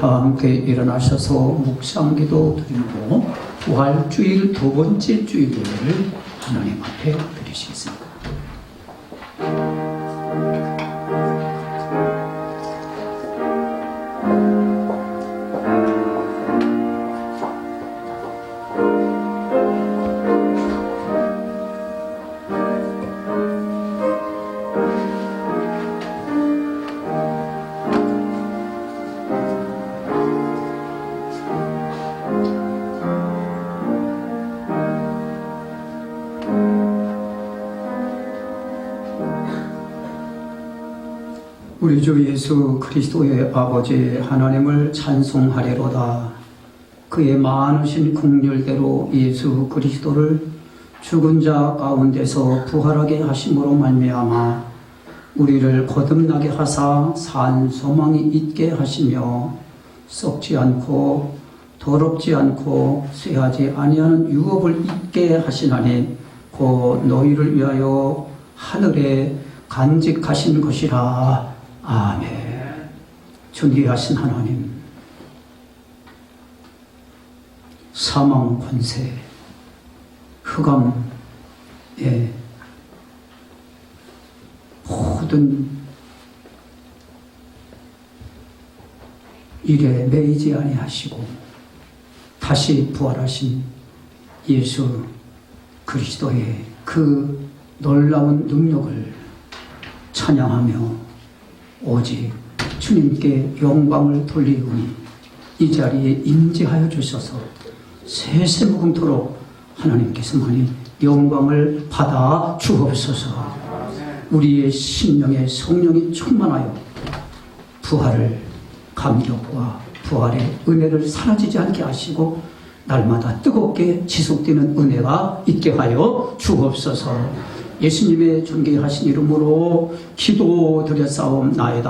다 함께 일어나셔서 묵상기도 드리고 부활주일 두 번째 주일 예배를 하나님 앞에 드리시겠습니다. 우리 주 예수 그리스도의 아버지 하나님을 찬송하리로다. 그의 많으신 긍휼대로 예수 그리스도를 죽은 자 가운데서 부활하게 하심으로 말미암아 우리를 거듭나게 하사 산 소망이 있게 하시며 썩지 않고 더럽지 않고 쇠하지 아니하는 유업을 있게 하시나니 곧 너희를 위하여 하늘에 간직하신 것이라. 아멘. 존귀하신 하나님, 사망 권세, 흑암의 모든 일에 매이지 아니하시고 다시 부활하신 예수 그리스도의 그 놀라운 능력을 찬양하며 오직 주님께 영광을 돌리오니 이 자리에 임재하여 주셔서 세세무궁토록 하나님께서만이 영광을 받아 주옵소서. 우리의 심령에 성령이 충만하여 부활을 감격과 부활의 은혜를 사라지지 않게 하시고 날마다 뜨겁게 지속되는 은혜가 있게 하여 주옵소서. 예수님의 존귀하신 이름으로 기도드렸사옵나이다.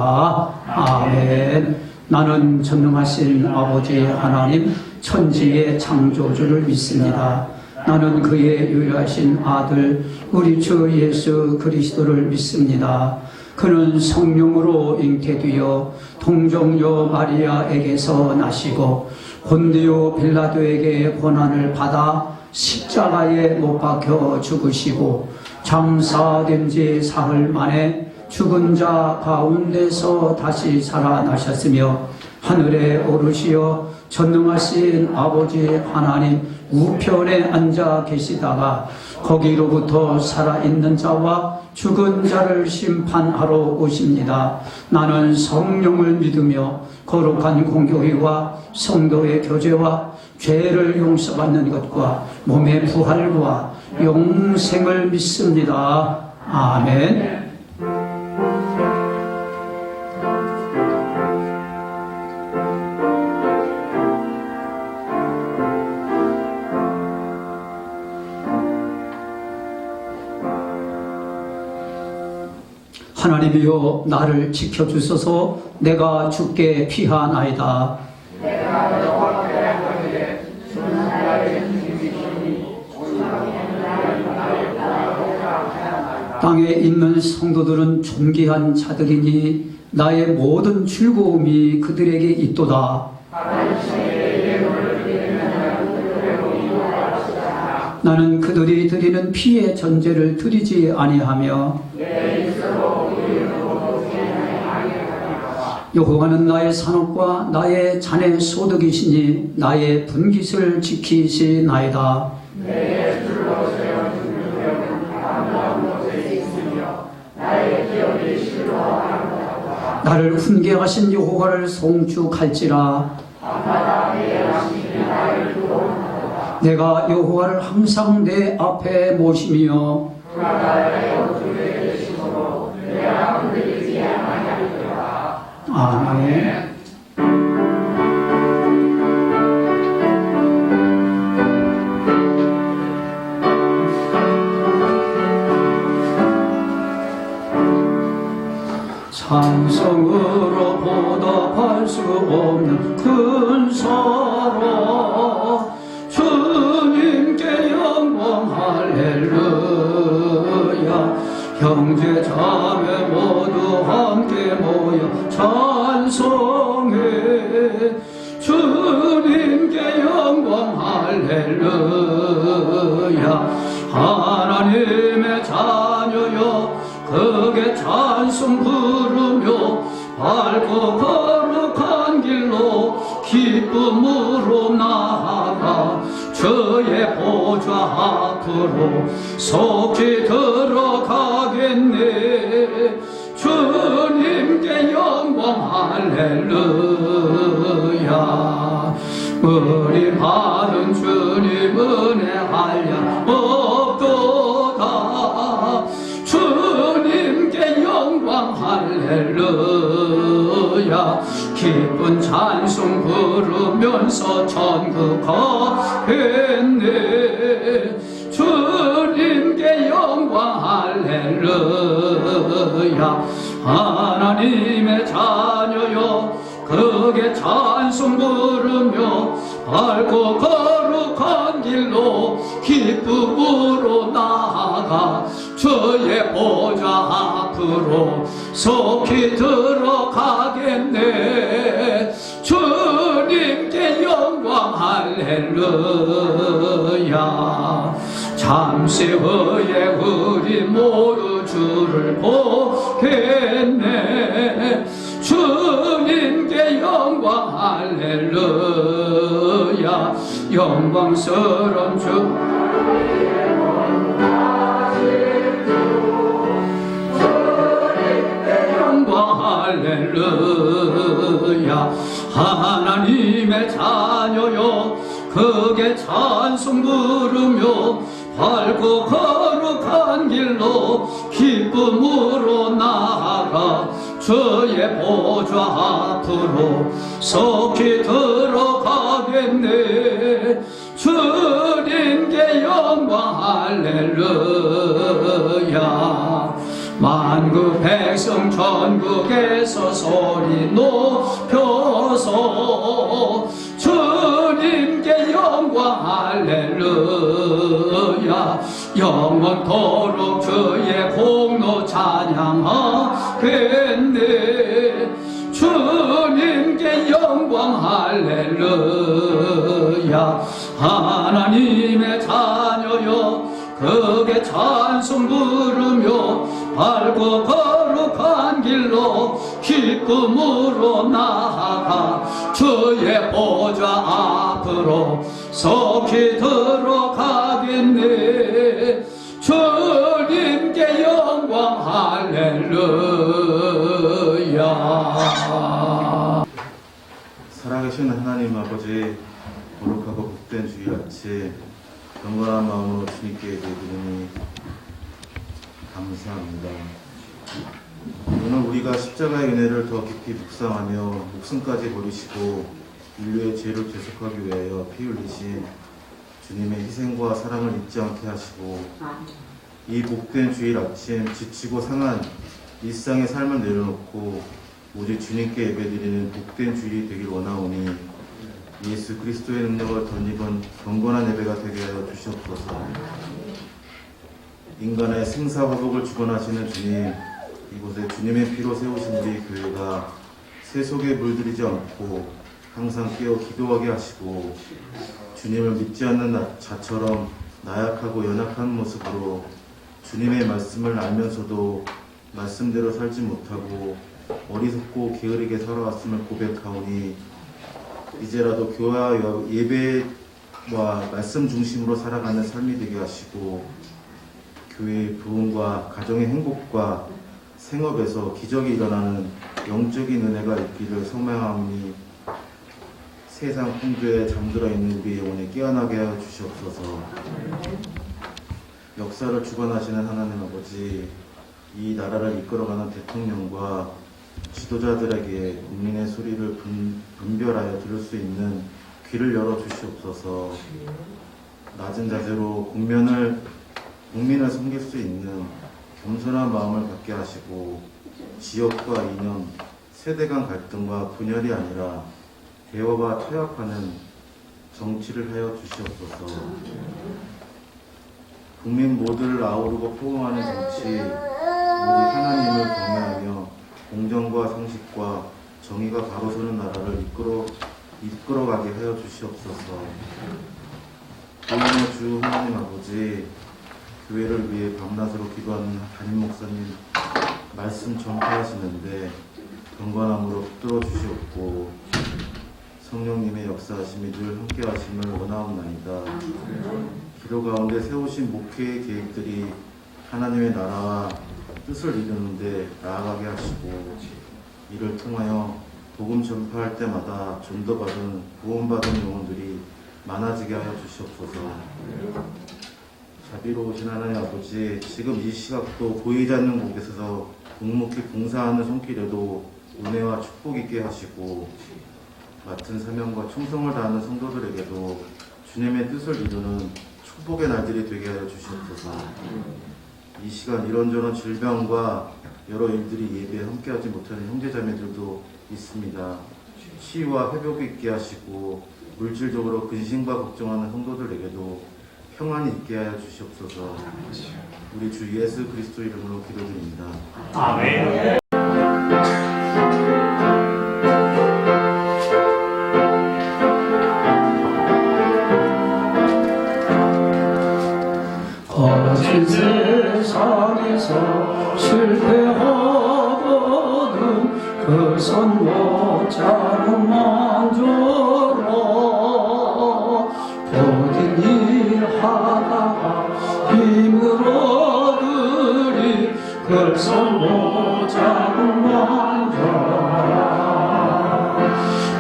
아멘. 나는 전능하신 아버지 하나님 천지의 창조주를 믿습니다. 나는 그의 유일하신 아들 우리 주 예수 그리스도를 믿습니다. 그는 성령으로 잉태되어 동정녀 마리아에게서 나시고 본디오 빌라도에게 고난을 받아 십자가에 못 박혀 죽으시고 장사된 지 사흘 만에 죽은 자 가운데서 다시 살아나셨으며 하늘에 오르시어 전능하신 아버지 하나님 우편에 앉아 계시다가 거기로부터 살아있는 자와 죽은 자를 심판하러 오십니다. 나는 성령을 믿으며 거룩한 공교회와 성도의 교제와 죄를 용서받는 것과 몸의 부활과 영생을 믿습니다. 아멘. 하나님이여 나를 지켜주소서. 내가 주께 피하나이다. 땅에 있는 성도들은 존귀한 자들이니 나의 모든 즐거움이 그들에게 있도다. 나는 그들이 드리는 피의 전제를 드리지 아니하며 여호와는 나의 산업과 나의 잔의 소득이시니 나의 분깃을 지키시나이다. 나를 훈계하신 여호와를 송축할지라. 내가 여호와를 항상 내 앞에 모시며 아멘. 찬성으로 보답할 수 없는 큰 사랑 주님께 영광 할렐루야. 형제 자매 모두 함께 모여 찬송해 할렐루야. 하나님의 자녀여 그게 찬송 부르며 밝고 거룩한 길로 기쁨으로 나아가 주의 보좌 앞으로 속히 들어가겠네. 주님께 영광 할렐루야. 우리 받은 주님 은혜 한량 없도다. 주님께 영광 할렐루야. 기쁜 찬송 부르면서 천국 가겠네. 주님께 영광 할렐루야. 하나님의 자녀여 그게 찬송 부르며 밝고 거룩한 길로 기쁨으로 나아가 주의 보좌 앞으로 속히 들어가겠네. 주님께 영광 할렐루야. 잠시 후에 우리 모두 주를 보겠네. 주님께 영광 할렐루야. 영광스러운 주 주님께 영광 할렐루야. 하나님의 자녀여 그게 찬송 부르며 밝고 거룩한 길로 기쁨으로 나아가 주의 보좌 앞으로 속히 들어가겠네. 주님께 영광 할렐루야. 만국 백성 전국에서 소리 높여서 주님께 영광 할렐루야. 영원토록 주의 공로 찬양하겠네. 주님께 영광 할렐루야. 하나님의 자녀여 그게 찬송 부르며 밝고 거룩한 길로 기쁨으로 나아가 주의 보좌 앞으로 속히 들어가겠네. 주님께 영광 할렐루야. 살아계신 하나님 아버지, 거룩하고 복된 주일 아침 경건한 마음으로 주님께 예배드리니 감사합니다. 오늘 우리가 십자가의 은혜를 더 깊이 묵상하며 목숨까지 버리시고 인류의 죄를 대속하기 위하여 피 흘리신 주님의 희생과 사랑을 잊지 않게 하시고 이 복된 주일 아침 지치고 상한 일상의 삶을 내려놓고 오직 주님께 예배드리는 복된 주일이 되길 원하오니 예수 그리스도의 능력을 덧입은 경건한 예배가 되게 하여 주시옵소서. 인간의 생사화복을 주관하시는 주님, 이곳에 주님의 피로 세우신 우리 교회가 세속에 물들이지 않고 항상 깨어 기도하게 하시고 주님을 믿지 않는 자처럼 나약하고 연약한 모습으로 주님의 말씀을 알면서도 말씀대로 살지 못하고 어리석고 게으르게 살아왔음을 고백하오니 이제라도 교회와 예배와 말씀 중심으로 살아가는 삶이 되게 하시고 교회의 부흥과 가정의 행복과 생업에서 기적이 일어나는 영적인 은혜가 있기를 소망하오니 세상 풍조에 잠들어 있는 우리 영혼에 깨어나게 하여 주시옵소서. 역사를 주관하시는 하나님 아버지, 이 나라를 이끌어가는 대통령과 지도자들에게 국민의 소리를 분별하여 들을 수 있는 귀를 열어 주시옵소서. 낮은 자세로 국민을 섬길 수 있는 겸손한 마음을 갖게 하시고 지역과 이념, 세대 간 갈등과 분열이 아니라 대화와 타협하는 정치를 하여 주시옵소서. 국민 모두를 아우르고 포옹하는 정치, 오직 하나님을 경외하며 공정과 상식과 정의가 바로 서는 나라를 이끌어가게 하여 주시옵소서. 구원의 주 하나님 아버지, 교회를 위해 밤낮으로 기도하는 담임 목사님 말씀 전파하시는데 경건함으로 붙들어 주시옵고 성령님의 역사하심이 늘 함께 하심을 원하옵나이다. 기도 가운데 세우신 목회의 계획들이 하나님의 나라와 뜻을 이루는데 나아가게 하시고 이를 통하여 복음 전파할 때마다 좀 더 받은 구원받은 영혼들이 많아지게 하여 주시옵소서. 자비로우신 하나님 아버지, 지금 이 시각도 보이지 않는 곳에서 묵묵히 봉사하는 손길에도 은혜와 축복 있게 하시고 맡은 사명과 충성을 다하는 성도들에게도 주님의 뜻을 이루는 축복의 날들이 되게 하여 주시옵소서. 이 시간 이런저런 질병과 여러 일들이 예배에 함께하지 못하는 형제자매들도 있습니다. 치유와 회복이 있게 하시고 물질적으로 근심과 걱정하는 성도들에게도 평안이 있게 하여 주시옵소서. 우리 주 예수 그리스도 이름으로 기도드립니다. 아멘. 거짓 세상에서 실패하거든 그 손 못 잡으면 줘라. 모든 일 하다가 힘을 얻으리 그 손 못 잡으면 줘라.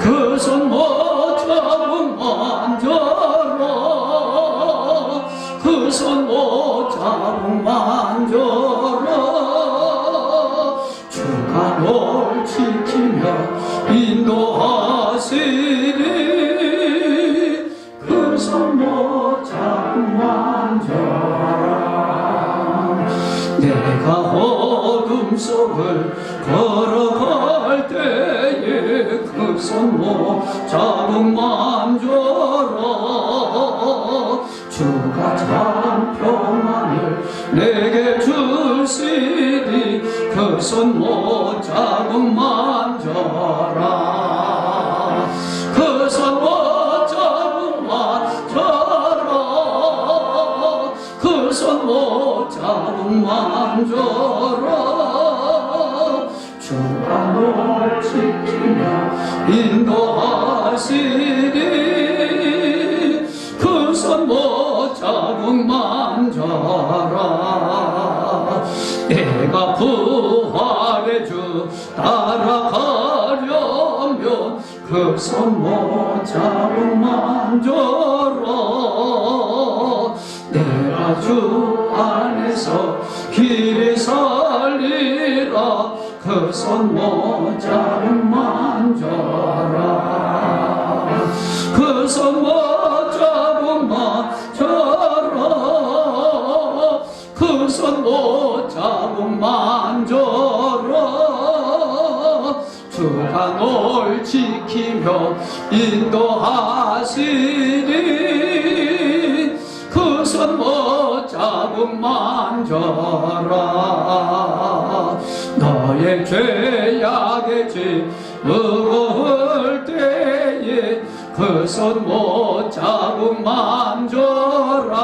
그 손 못 잡으면 줘라. 그 손 못 잡으면 줘라. 주가 널 지키며 인도하시리 그 손 못 잡으면 줘라. 내가 어둠 속을 걸어갈 때에 그 손 못 잡으면 줘라. 주가 참 평안을 내게 주시리 그 손 못 잡으면 줘라. 그 손 못 잡으면 줘라. 그 손 못 잡으면 줘라. 주가 널 지키며 인도하시리 그 손 못 잡으면 줘라. 내가 부활의 주 따라가려면 그 손 못 잡으면 줘라. 내가 주 안에서 길이 살리라 그 손 못 잡으면 줘라. 그 손 못 잡으면 줘라. 그 손 못 잡으면 줘라. 주가 널 지키며 인도하시리 그 손 못 잡으면 줘라. 너의 죄악의 짐 무거울 때에 그 손 못 잡으면 줘라.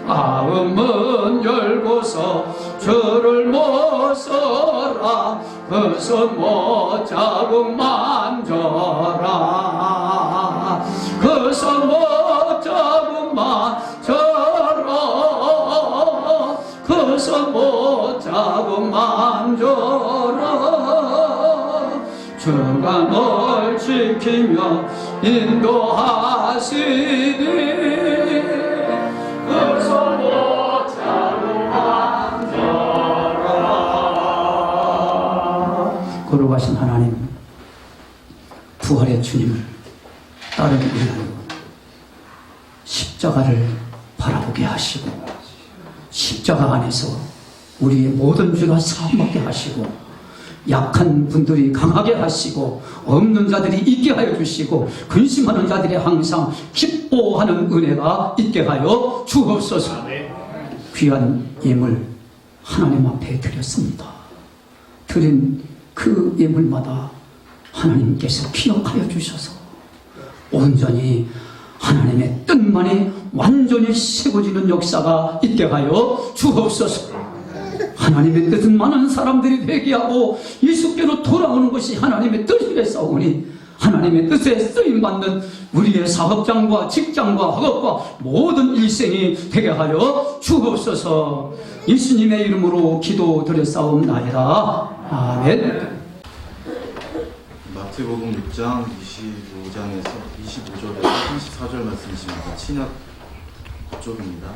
마음은 열고서 주를 못 써라. 그 손 못 잡으면 줘라. 그 손 못 잡으면 줘라. 그 손 못 잡으면 줘라. 주가 널 지키며 인도하시리 그 손 못 잡으면 줘라. 거룩하신 하나님, 부활의 주님을 따르기 위하여 십자가를 바라보게 하시고 십자가 안에서 우리의 모든 죄가 사함받게 하시고 약한 분들이 강하게 하시고 없는 자들이 있게 하여 주시고 근심하는 자들이 항상 기뻐하는 은혜가 있게 하여 주옵소서. 귀한 예물 하나님 앞에 드렸습니다. 드린 그 예물마다 하나님께서 기억하여 주셔서 온전히 하나님의 뜻만이 완전히 세워지는 역사가 있게 하여 주옵소서. 하나님의 뜻은 많은 사람들이 회개하고 예수께로 돌아오는 것이 하나님의 뜻이겠사오니 하나님의 뜻에 쓰임받는 우리의 사업장과 직장과 학업과 모든 일생이 되게 하여 주옵소서. 예수님의 이름으로 기도드렸사옵나이다. 아멘. 마태복음 6장 25절에서 34절 말씀이십니다. 신약 쪽입니다.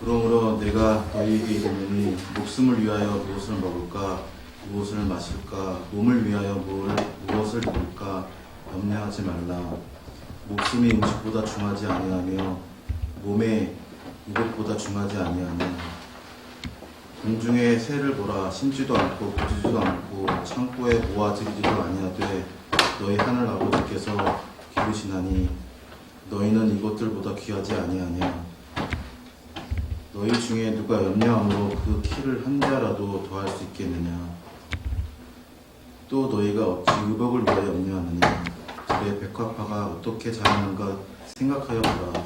그러므로 내가 너희에게 이르노니 목숨을 위하여 무엇을 먹을까 무엇을 마실까 몸을 위하여 무엇을 입을까 염려하지 말라. 목숨이 음식보다 중하지 아니하며 몸에 이것보다 중하지 아니하며 공중의 새를 보라. 심지도 않고 거두지도 않고 창고에 모아들이지도 아니하되 너희 하늘 아버지께서 기르시나니 너희는 이것들보다 귀하지 아니하냐. 너희 중에 누가 염려함으로 그 키를 한 자라도 더할 수 있겠느냐. 또 너희가 어찌 의복을 위하여 염려하느냐. 들의 백합화가 어떻게 자라는가 생각하여 보라.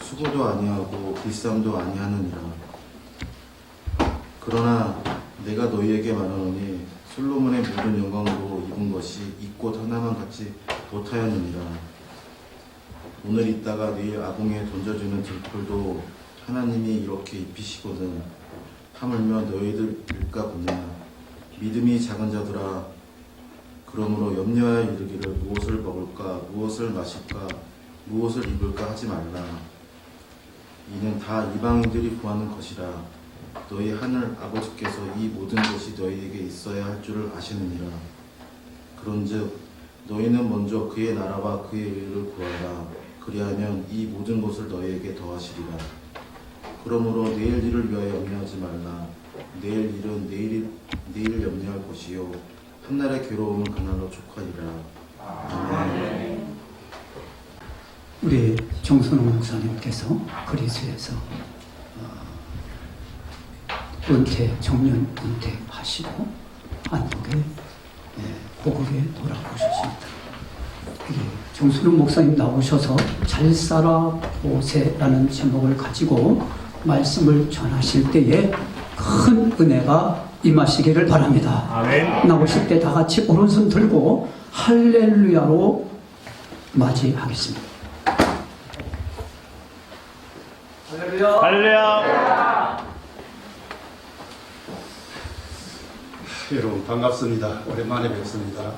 수고도 아니하고 일삼도 아니하느니라. 그러나 내가 너희에게 말하노니 솔로몬의 모든 영광으로 입은 것이 이 꽃 하나만 같이 못하였느니라. 오늘 있다가 내일 아궁이에 던져주는 들풀도 하나님이 이렇게 입히시거든. 하물며 너희들일까 보냐. 믿음이 작은 자들아, 그러므로 염려하여 이르기를 무엇을 먹을까 무엇을 마실까 무엇을 입을까 하지 말라. 이는 다 이방인들이 구하는 것이라. 너희 하늘 아버지께서 이 모든 것이 너희에게 있어야 할 줄을 아시느니라. 그런즉 너희는 먼저 그의 나라와 그의 의를 구하라. 그리하면 이 모든 것을 너희에게 더하시리라. 그러므로 내일 일을 위하여 염려하지 말라. 내일 일은 내일 염려할 것이요 한날의 괴로움은 그날로 족하리라. 아멘. 우리 정선호 목사님께서 그리스에서 정년 은퇴하시고 한국에 고국에 돌아오셨습니다. 정순우 목사님 나오셔서 잘 살아 보세라는 제목을 가지고 말씀을 전하실 때에 큰 은혜가 임하시기를 바랍니다. 아멘. 나오실 때 다 같이 오른손 들고 할렐루야로 맞이하겠습니다. 할렐루야. 할렐루야. 여러분 반갑습니다. 오랜만에 뵙습니다.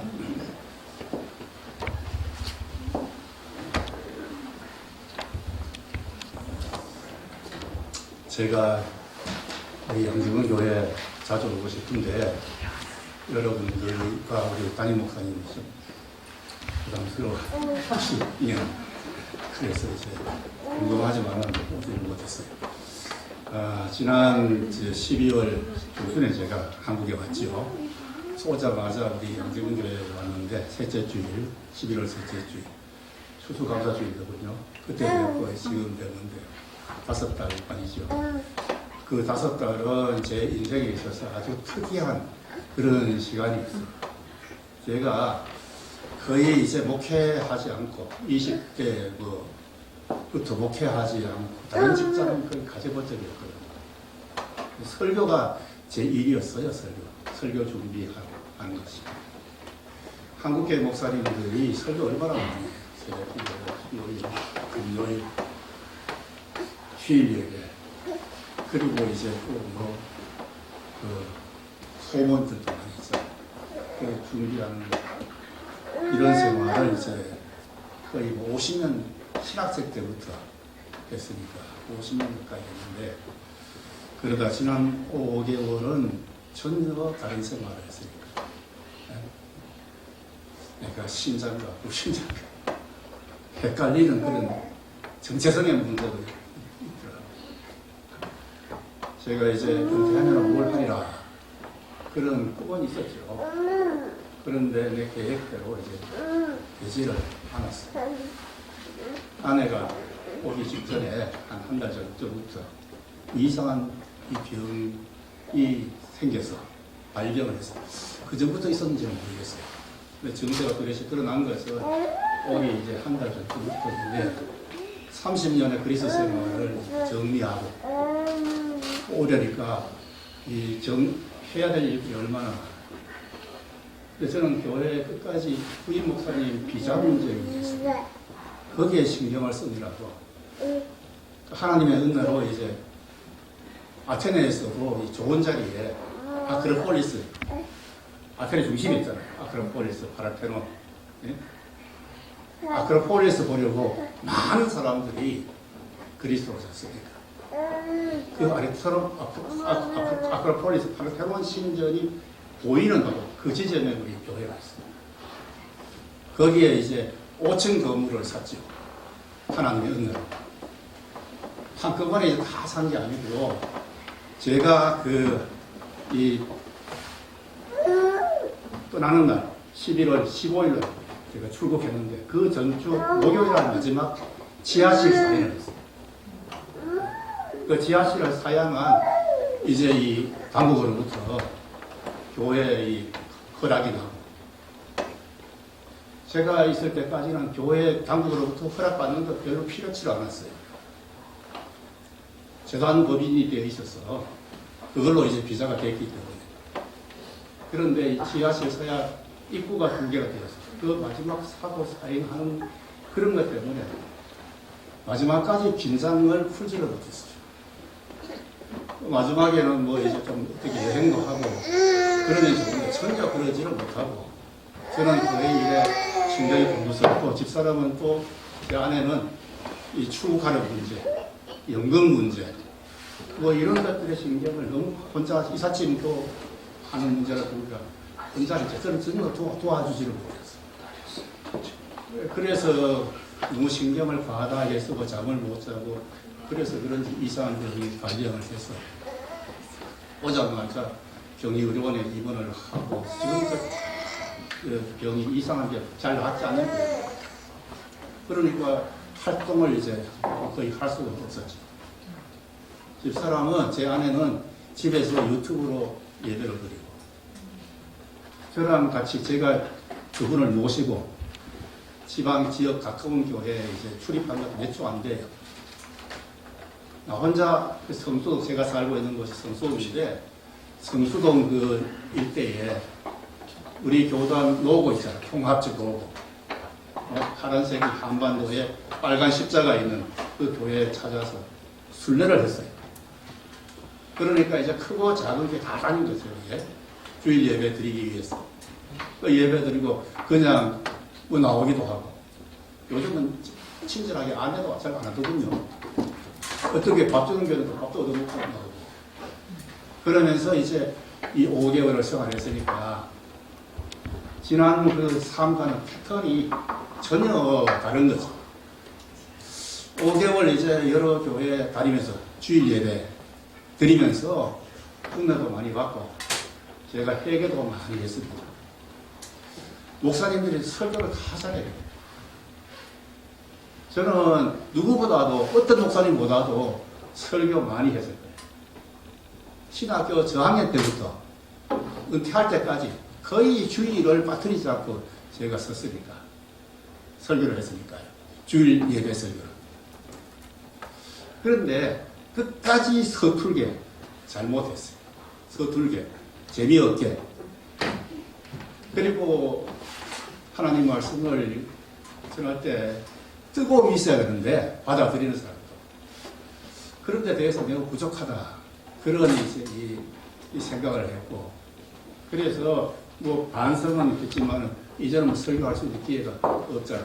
제가 우리 양지근 교회 자주 오고 싶은데 여러분들과 우리 담임 목사님이 좀 부담스러워하시면 그래서 이제 궁금하지만 오지는 못했어요. 지난 12월 중순에 제가 한국에 왔죠. 오자마자 우리 양지근 교회에 왔는데 셋째 주일, 11월 셋째 주일, 추수감사주일이거든요. 그때 뵙고 지금 뵙는데 5달만이죠. 그 5달은 제 인생에 있어서 아주 특이한 그런 시간이 있어요. 제가 거의 이제 목회하지 않고 20대 부터 목회하지 않고 다른 직장은 거의 가져본 적이 없거든요. 설교가 제 일이었어요. 설교 준비하고 하는 것이. 한국계 목사님들이 설교 얼마나 많이 해요. 수요일, 금요일, 휴일예배, 그리고 이제 소문들도 많이 있어요. 그 준비하는 이런 생활을 이제 거의 50년 신학생 때부터 했으니까 50년 가까이 했는데, 그러다 지난 5개월은 전혀 다른 생활을 했으니까, 그러니까 신장과 불신장과 헷갈리는 그런 정체성의 문제가 있더라고요. 제가 이제 은퇴하면 뭘 하리라 그런 꿈은 있었죠. 그런데 내 계획대로 이제 되지를 않았어요. 아내가 오기 직전에 한 달 전부터 이상한 이 병이 생겨서 발병을 했어요. 그 전부터 있었는지는 모르겠어요. 근데 증세가 뚜렷이 드러난 것은 올해 이제 한 달 전부터인데 30년의 그리스 생활을 정리하고 오려니까 해야 될 일들이 얼마나 많아요. 근데 저는 교회 끝까지 후임 목사님 비자 문제에 있어요. 거기에 신경을 쓰느라고 하나님의 은혜로 이제 아테네에서도 이 좋은 자리에 아크로폴리스, 아테네 중심에 있잖아요. 아크로폴리스, 파라테논. 예? 아크로폴리스 보려고 많은 사람들이 그리스도로 졌습니다. 그 아크로폴리스, 파라테논 신전이 보이는 곳, 그 지점에 우리 교회가 있습니다. 거기에 이제 5층 건물을 샀죠. 하나님의 은혜로. 한꺼번에 다 산 게 아니고요. 제가 떠나는 날, 11월 15일 날 제가 출국했는데 그 전주 목요일날 마지막 지하실 사양을 했어요. 그 지하실을 사양한 이제 이 당국으로부터 교회의 이 허락이 나고 제가 있을 때까지는 교회 당국으로부터 허락받는 것 별로 필요치 않았어요. 재단 법인이 되어 있어서 그걸로 이제 비자가 됐기 때문에. 그런데 이 지하실 서야 입구가 2개가 되었어요. 그 마지막 사고 사행하는 그런 것 때문에 마지막까지 긴장을 풀지를 못했어요. 마지막에는 뭐 이제 좀 어떻게 여행도 하고 그러면 좋은데 전혀 그러지를 못하고 저는 교회 일에 신경이 곤두섰고 집사람은 또 제 아내는 이 출국하는 문제, 연금 문제 뭐 이런 것들의 신경을 너무 혼자 이삿짐도 하는 문제라 보니까 혼자 저는 전혀 도와주지를 못했어요. 그래서 너무 신경을 과다하게 쓰고 잠을 못 자고 그래서 그런지 이상한 병이 발병을 해서 오자마자 경리의료원에 입원을 하고 지금도 그 병이 이상한 게 잘 낫지 않는 거예요. 그러니까 활동을 이제 거의 할 수가 없었죠. 집사람은 제 아내는 집에서 유튜브로 예배를 드리고 저랑 같이 제가 그분을 모시고 지방 지역 가까운 교회에 이제 출입한 것도 몇 주 안 돼요. 나 혼자 성수동 제가 살고 있는 곳이 성수동인데 성수동 그 일대에 우리 교단 로고 있잖아요. 통합적 로고. 파란색이 한반도에 빨간 십자가 있는 그 교회에 찾아서 순례를 했어요. 그러니까 이제 크고 작은 게 다 다닌 거죠. 예? 주일 예배 드리기 위해서. 그 예배 드리고 그냥 뭐 나오기도 하고. 요즘은 친절하게 안내도 잘 안 하거든요. 어떻게 밥 주는 교회도 밥도 얻어먹고 나오고. 그러면서 이제 이 5개월을 생활했으니까 지난 그 삶과는 패턴이 전혀 다른 거죠. 5개월 이제 여러 교회 다니면서 주일 예배 드리면서 은혜도 많이 받고 제가 회개도 많이 했습니다. 목사님들이 설교를 다 잘해요. 저는 누구보다도 어떤 목사님보다도 설교 많이 했을 거예요. 신학교 저학년 때부터 은퇴할 때까지 거의 주일을 빠뜨리지 않고 제가 썼으니까 설교를 했으니까요. 주일 예배 설교를. 그런데 끝까지 서툴게 잘못했어요. 서툴게 재미없게. 그리고 하나님 말씀을 전할 때 뜨거움이 있어야 되는데 받아들이는 사람도 그런 데 대해서 매우 부족하다. 그런 이제 이 생각을 했고 그래서 뭐 반성은 했지만 이제는 뭐 설교할 수 있는 기회가 없잖아요.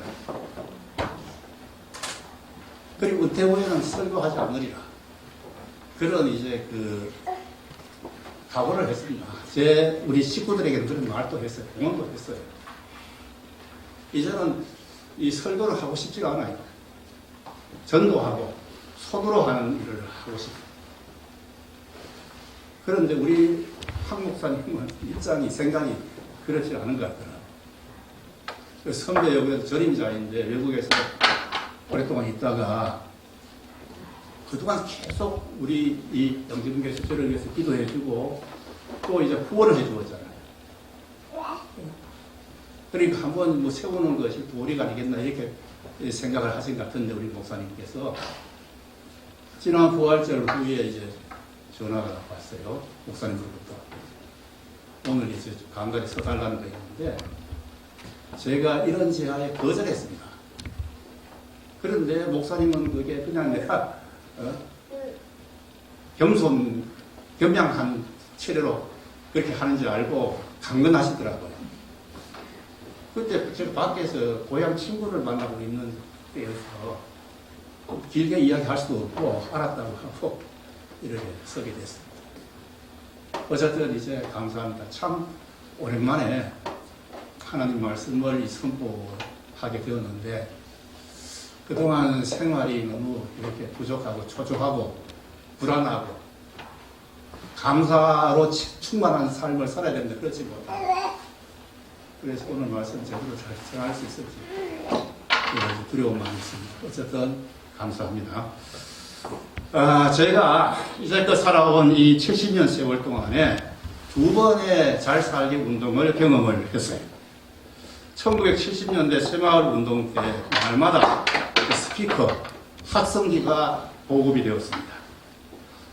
그리고 은퇴 후에는 설교하지 않으리라. 그런 이제 그 각오를 했습니다. 우리 식구들에게는 그런 말도 했어요. 공언도 했어요. 이제는 이 설교를 하고 싶지가 않아요. 전도하고 손으로 하는 일을 하고 싶어요. 그런데 우리 한 목사님은 입장이 생각이 그렇지 않은 것 같더라고요. 선배요, 그래도 전임자인데 외국에서 오랫동안 있다가 그동안 계속 우리 이 영지분교에서 저를 위해서 기도해주고 또 이제 후원을 해주었잖아요. 그러니까 한번 뭐 세우는 것이 도리가 아니겠나 이렇게 생각을 하신 것 같은데 우리 목사님께서 지난 부활절 후에 이제 전화가 왔어요. 목사님으로부터. 오늘 이제 간간히 서달라는 거 있는데 제가 이런 제안에 거절했습니다. 그런데 목사님은 그게 그냥 내가 겸양한 체례로 그렇게 하는 줄 알고 강건하시더라고요. 그때 제가 밖에서 고향 친구를 만나고 있는 때여서 길게 이야기할 수도 없고 알았다고 하고 이렇게 서게 됐습니다. 어쨌든 이제 감사합니다. 참 오랜만에 하나님 말씀을 선포하게 되었는데 그동안 생활이 너무 이렇게 부족하고 초조하고 불안하고 감사로 충만한 삶을 살아야 되는데 그렇지 못하고 그래서 오늘 말씀 제대로 잘 전할 수 있을지 두려움만 있습니다. 어쨌든 감사합니다. 제가 이제껏 살아온 이 70년 세월 동안에 두 번의 잘 살기 운동을 경험을 했어요. 1970년대 새마을 운동 때 날마다 스피커, 학성기가 보급이 되었습니다.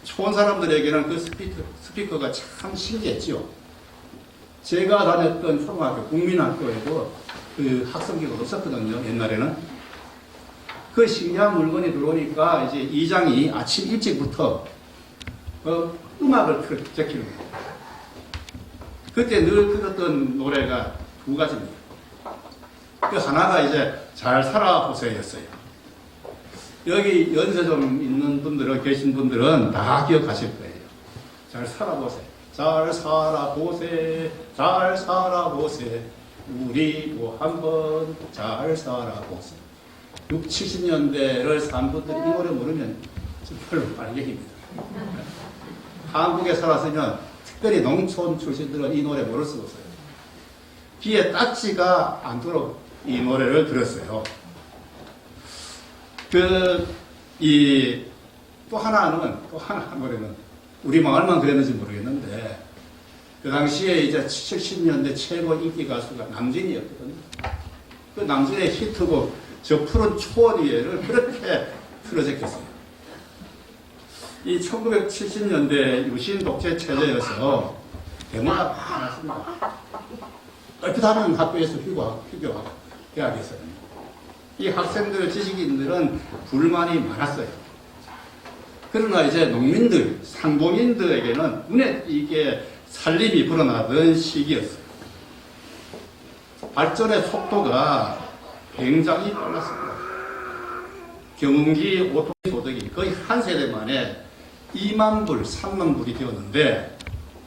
초원 사람들에게는 그 스피커가 참 신기했죠. 제가 다녔던 초등학교, 국민학교에도 그 학성기가 없었거든요, 옛날에는. 그 신기한 물건이 들어오니까 이제 이장이 아침 일찍부터 음악을 제키는 거예요. 그때 늘 들었던 노래가 두 가지입니다. 그 하나가 이제 잘 살아보세요였어요. 여기 연세 좀 있는 분들은, 계신 분들은 다 기억하실 거예요. 잘 살아보세요. 잘 살아보세, 잘 살아보세, 우리도 한번 잘 살아보세. 60, 70년대를 산 분들이 이 노래 모르면 별로 말격입니다. 한국에 살았으면 특별히 농촌 출신들은 이 노래 모를 수가 없어요. 귀에 딱지가 않도록 이 노래를 들었어요. 또 하나 노래는 우리 마을만 그랬는지 모르겠는데 그 당시에 이제 70년대 최고 인기 가수가 남진이었거든요. 그 남진의 히트곡 저 푸른 초원 위에를 그렇게 틀어제꼈어요. 이 1970년대 유신 독재 체제여서 데모가 많았습니다. 얼핏 하면 학교에서 휴교하고 대학에서는. 이 학생들, 지식인들은 불만이 많았어요. 그러나 이제 농민들, 상공인들에게는 눈에 이게 살림이 불어나던 시기였어요. 발전의 속도가 굉장히 빨랐습니다. 경운기 오토 소득이 거의 한 세대 만에 2만 불, 3만 불이 되었는데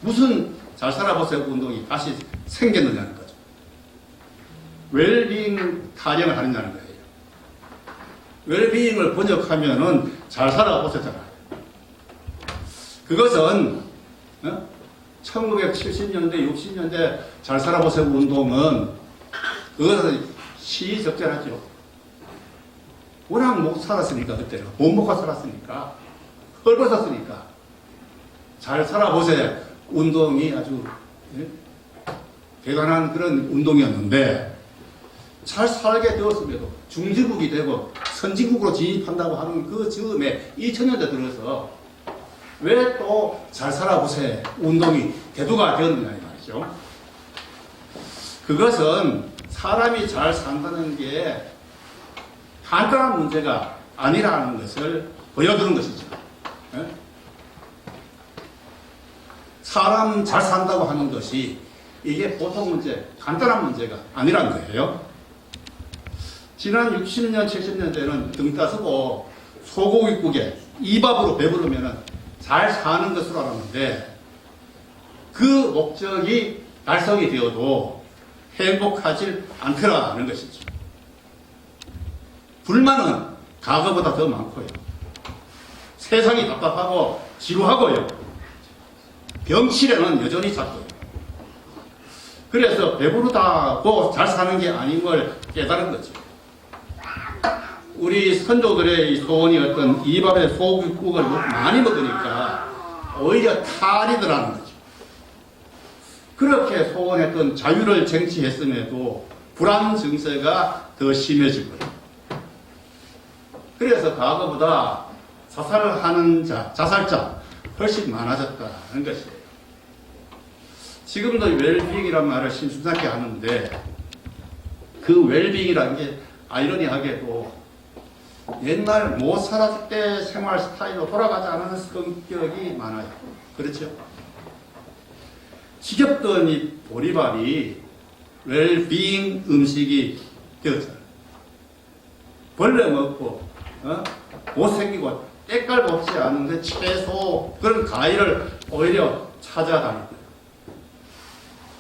무슨 잘 살아보세요 운동이 다시 생겼느냐는 거죠. 웰빙 타령을 하느냐는 거예요. 웰빙을 번역하면은 잘 살아보셨잖아요. 그것은 1970년대, 60년대 잘 살아보세요 운동은 그것은 시적절하죠. 워낙 못 살았으니까 그때는 못 먹고 살았으니까 헐벗었으니까 잘 살아보세요 운동이 아주 대단한 그런 운동이었는데 잘 살게 되었음에도 중지국이 되고 선진국으로 진입한다고 하는 그 즈음에 2000년대 들어서 왜 또 잘 살아보세요 운동이 대두가 되었느냐 이 말이죠. 그것은 사람이 잘 산다는 게 간단한 문제가 아니라는 것을 보여주는 것이죠. 사람 잘 산다고 하는 것이 이게 보통 문제, 간단한 문제가 아니라는 거예요. 지난 60년, 70년대는 등 따스고 소고기국에 이밥으로 배부르면 잘 사는 것으로 알았는데 그 목적이 달성이 되어도 행복하지 않더라는 것이죠. 불만은 과거보다 더 많고요. 세상이 답답하고 지루하고요. 병치레는 여전히 잦고요. 그래서 배부르다고 잘 사는 게 아닌 걸 깨달은 거죠. 우리 선조들의 소원이었던 이 밥에 소고기국을 많이 먹으니까 오히려 탈이 들어가는 거죠. 그렇게 소원했던 자유를 쟁취했음에도 불안 증세가 더 심해지고요. 그래서 과거보다 자살하는 자, 자살자 훨씬 많아졌다는 것이에요. 지금도 웰빙이라는 말을 심심찮게 하는데 그 웰빙이라는 게 아이러니하게도 옛날 못 살았을 때 생활 스타일로 돌아가지 않은 성격이 많아요. 그렇죠? 지겹던 이 보리밥이 웰빙 음식이 되었잖아요. 벌레 먹고 못생기고 때깔 먹지 않는데 채소 그런 과일을 오히려 찾아다니고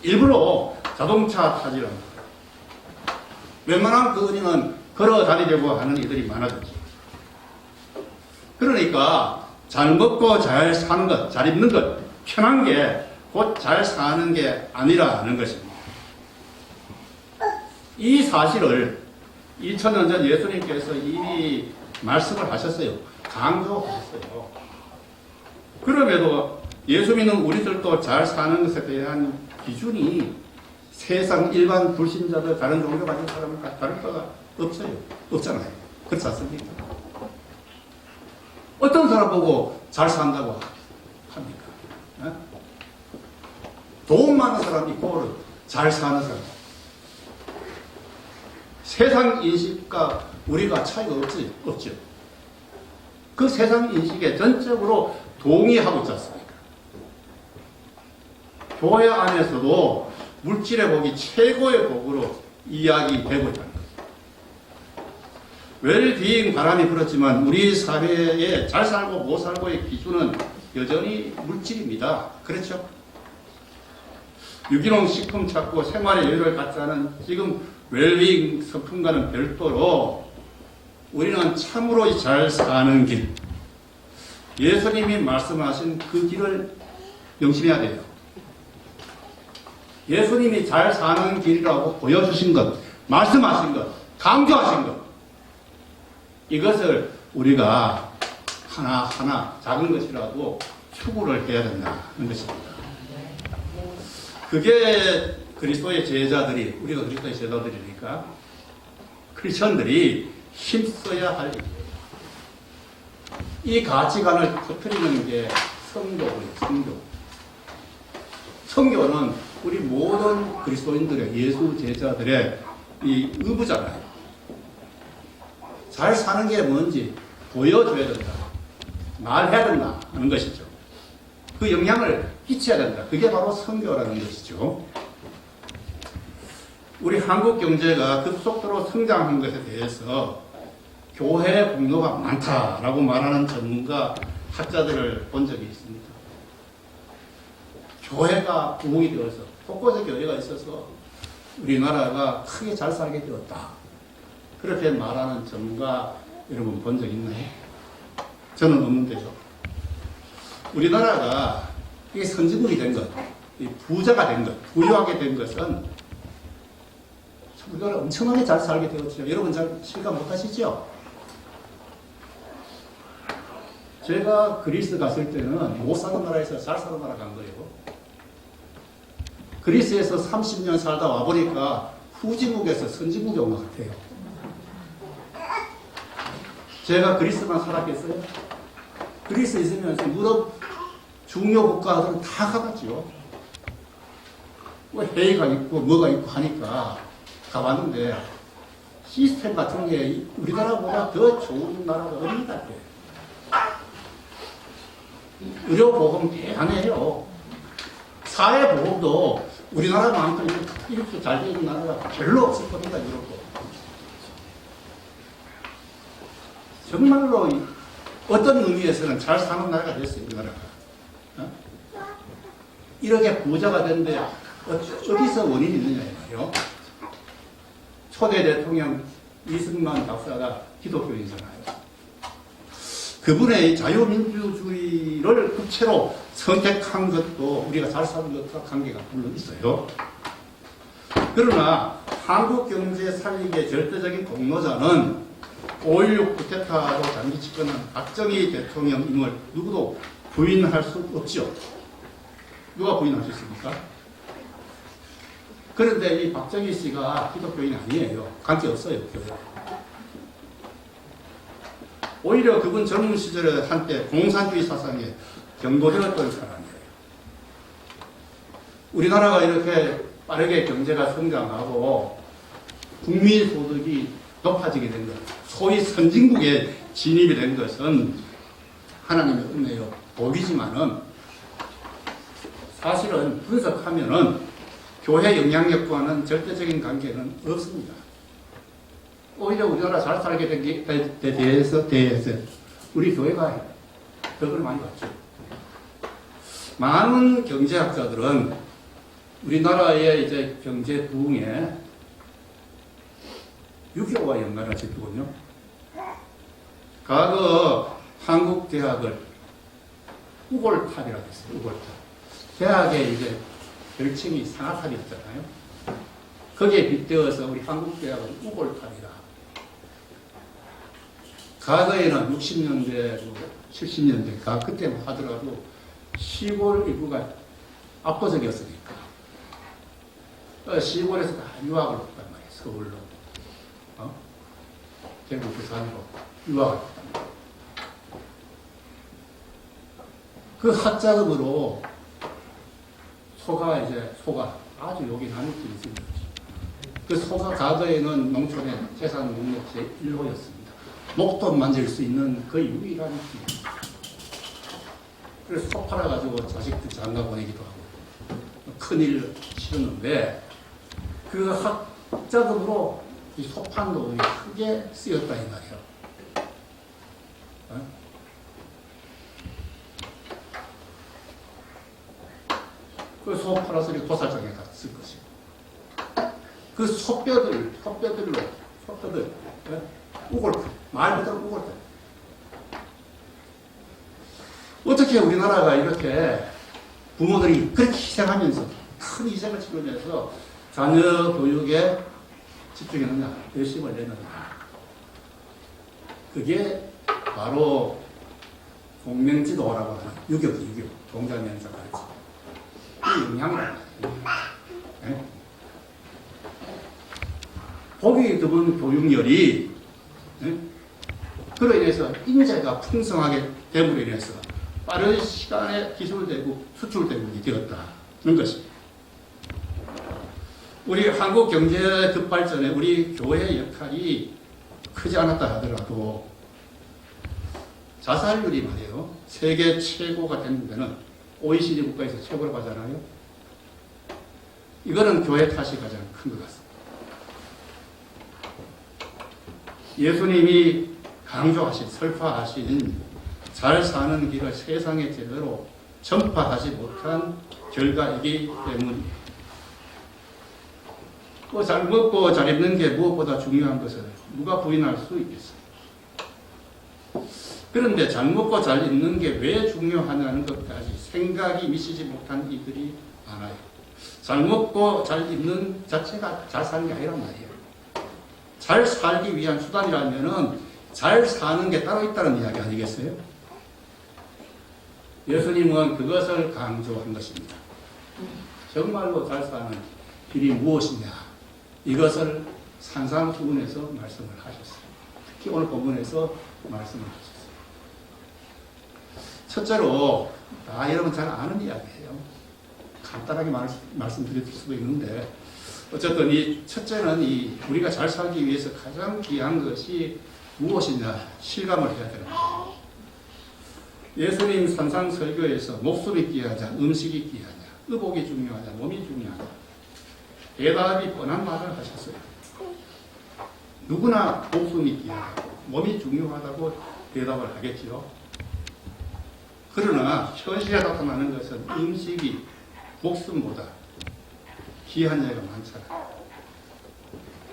일부러 자동차 타지랍니다. 웬만한 거리는 걸어 다니려고 하는 이들이 많아졌죠. 그러니까 잘 먹고 잘 사는 것, 잘 입는 것, 편한 게 곧 잘 사는 게 아니라는 것입니다. 이 사실을 2000년 전 예수님께서 이미 말씀을 하셨어요. 강조하셨어요. 그럼에도 예수 믿는 우리들도 잘 사는 것에 대한 기준이 세상 일반 불신자들 다른 종교 가진 사람과 다를 바가 없어요. 없잖아요. 그렇지 않습니까? 어떤 사람 보고 잘 산다고 합니까? 돈 많은 사람 이코르 잘 사는 사람. 세상 인식과 우리가 차이가 없죠. 그 세상 인식에 전적으로 동의하고 있지 않습니까? 교회 안에서도 물질의 복이 최고의 복으로 이야기되고 있다는 거죠. 웰빙 바람이 불었지만 우리 사회에 잘 살고 못 살고의 기준은 여전히 물질입니다. 그렇죠? 유기농 식품 찾고 생활의 여유를 갖자는 지금 웰빙 성품과는 별도로 우리는 참으로 잘 사는 길, 예수님이 말씀하신 그 길을 명심해야 돼요. 예수님이 잘 사는 길이라고 보여주신 것, 말씀하신 것, 강조하신 것, 이것을 우리가 하나하나 작은 것이라도 추구를 해야 된다는 것입니다. 그게 그리스도의 제자들이, 우리가 그리스도의 제자들이니까 크리스천들이 힘써야 할 일이에요. 이 가치관을 터뜨리는 게 성교예요. 성교는 우리 모든 그리스도인들의, 예수 제자들의 이 의무잖아요. 잘 사는 게 뭔지 보여줘야 된다. 말해야 된다 하는 것이죠. 그 영향을 끼쳐야 된다. 그게 바로 선교라는 것이죠. 우리 한국 경제가 급속도로 성장한 것에 대해서 교회 공로가 많다라고 말하는 전문가 학자들을 본 적이 있습니다. 교회가 부흥이 되어서, 곳곳에 교회가 있어서 우리나라가 크게 잘 살게 되었다. 그렇게 말하는 전문가 여러분 본 적 있나요? 저는 없는데요. 우리나라가 이게 선진국이 된 것, 부자가 된 것, 부유하게 된 것은 우리가 엄청나게 잘 살게 되었죠. 여러분 잘 실감 못 하시죠? 제가 그리스 갔을 때는 못 사는 나라에서 잘 사는 나라 간 거예요. 그리스에서 30년 살다 와보니까 후진국에서 선진국에 온 것 같아요. 제가 그리스만 살았겠어요? 그리스 있으면서 유럽 중요 국가들은 다 가봤죠. 뭐 회의가 있고 뭐가 있고 하니까 가봤는데 시스템 같은 게 우리나라보다 더 좋은 나라가 어디 있다. 의료보험 대단해요. 사회보험도 우리나라만큼 이렇게 잘 되는 나라가 별로 없을 겁니다. 유럽도. 정말로 어떤 의미에서는 잘 사는 나라가 됐어요. 우리나라가. 이렇게 부자가 됐는데 어디서 원인이 있느냐예요. 초대 대통령 이승만 박사가 기독교인이잖아요. 그분의 자유민주주의를 구체로 선택한 것도 우리가 잘 사는 것과 관계가 물론 있어요. 그러나 한국 경제 살리기의 절대적인 공로자는 5.16 쿠데타로 장기 집권한 박정희 대통령임을 누구도 부인할 수 없죠. 누가 부인할 수 있습니까? 그런데 이 박정희 씨가 기독교인이 아니에요. 관계없어요, 교회. 오히려 그분 젊은 시절에 한때 공산주의 사상에 경고되었던 사람이에요. 우리나라가 이렇게 빠르게 경제가 성장하고 국민 소득이 높아지게 된 것, 소위 선진국에 진입이 된 것은 하나님의 은혜요, 복이지만은 사실은 분석하면은 교회 영향력과는 절대적인 관계는 없습니다. 오히려 우리나라 잘 살게 된 데 대해서 우리 교회가 덕을 많이 받죠. 많은 경제학자들은 우리나라의 이제 경제 부흥에 유교와 연관을 짓거든요. 과거 한국 대학을 우골탑이라고 했어요. 우골탑. 대학의 이제 별칭이 상하탑이었잖아요. 거기에 빗대어서 우리 한국 대학은 우골탑이다. 과거에는 60년대, 70년대, 그때 하더라도 시골 일부가 압도적이었으니까 시골에서 다 유학을 갔단 말이에요. 서울로, 대구 부산으로 유학을 갔단 말이에요. 그 핫자금으로 소가 아주 여기 나눌 수 있습니다. 그 소가 과거에는 농촌의 재산 목록 제1호였습니다. 목돈 만질 수 있는 거의 유일한 길. 그래서 소 팔아가지고 자식들 장가 보내기도 하고 큰일 치렀는데 그 학자금으로 이 소판 돈이 크게 쓰였다 이 말이에요. 그 소 팔아서 도살장에 다 쓸 것이고 그 소뼈들 우골 말 그대로 우골. 어떻게 우리나라가 이렇게 부모들이 그렇게 희생하면서 큰 희생을 치르면서 자녀 교육에 집중했느냐, 열심을 냈느냐. 그게 바로 공명지도라고 하는 유교, 동자면서 가르쳐. 이 영향이란 말이에요. 보기 드문 교육열이 그로 인해서 인재가 풍성하게 됨으로 인해서 빠른 시간에 기술되고 수출되고 되었다는 것입니다. 우리 한국 경제 급발전에 우리 교회의 역할이 크지 않았다 하더라도 자살률이 말이에요. 세계 최고가 되는 데는 OECD 국가에서 최고로 가잖아요. 이거는 교회 탓이 가장 큰 것 같습니다. 예수님이 강조하신, 설파하신 잘 사는 길을 세상에 제대로 전파하지 못한 결과이기 때문입니다. 잘 먹고 잘 입는 게 무엇보다 중요한 것을 누가 부인할 수 있겠어요. 그런데 잘 먹고 잘 입는 게 왜 중요하냐는 것까지 생각이 미치지 못한 이들이 많아요. 잘 먹고 잘 입는 자체가 잘 사는 게 아니란 말이에요. 잘 살기 위한 수단이라면은 잘 사는 게 따로 있다는 이야기 아니겠어요? 예수님은 그것을 강조한 것입니다. 정말로 잘 사는 길이 무엇이냐? 이것을 산상수훈에서 말씀을 하셨어요. 특히 오늘 본문에서 말씀을 하셨어요. 첫째로, 여러분 잘 아는 이야기예요. 간단하게 말씀드릴 수도 있는데, 어쨌든 이 첫째는 우리가 잘 살기 위해서 가장 귀한 것이 무엇이냐? 실감을 해야 되는 거예요. 예수님 산상설교에서 목숨이 귀하냐, 음식이 귀하냐, 의복이 중요하냐, 몸이 중요하냐. 대답이 뻔한 말을 하셨어요. 누구나 목숨이 귀하다고, 몸이 중요하다고 대답을 하겠지요. 그러나 현실에 나타나는 것은 음식이 목숨보다 귀한 예가 많잖아요.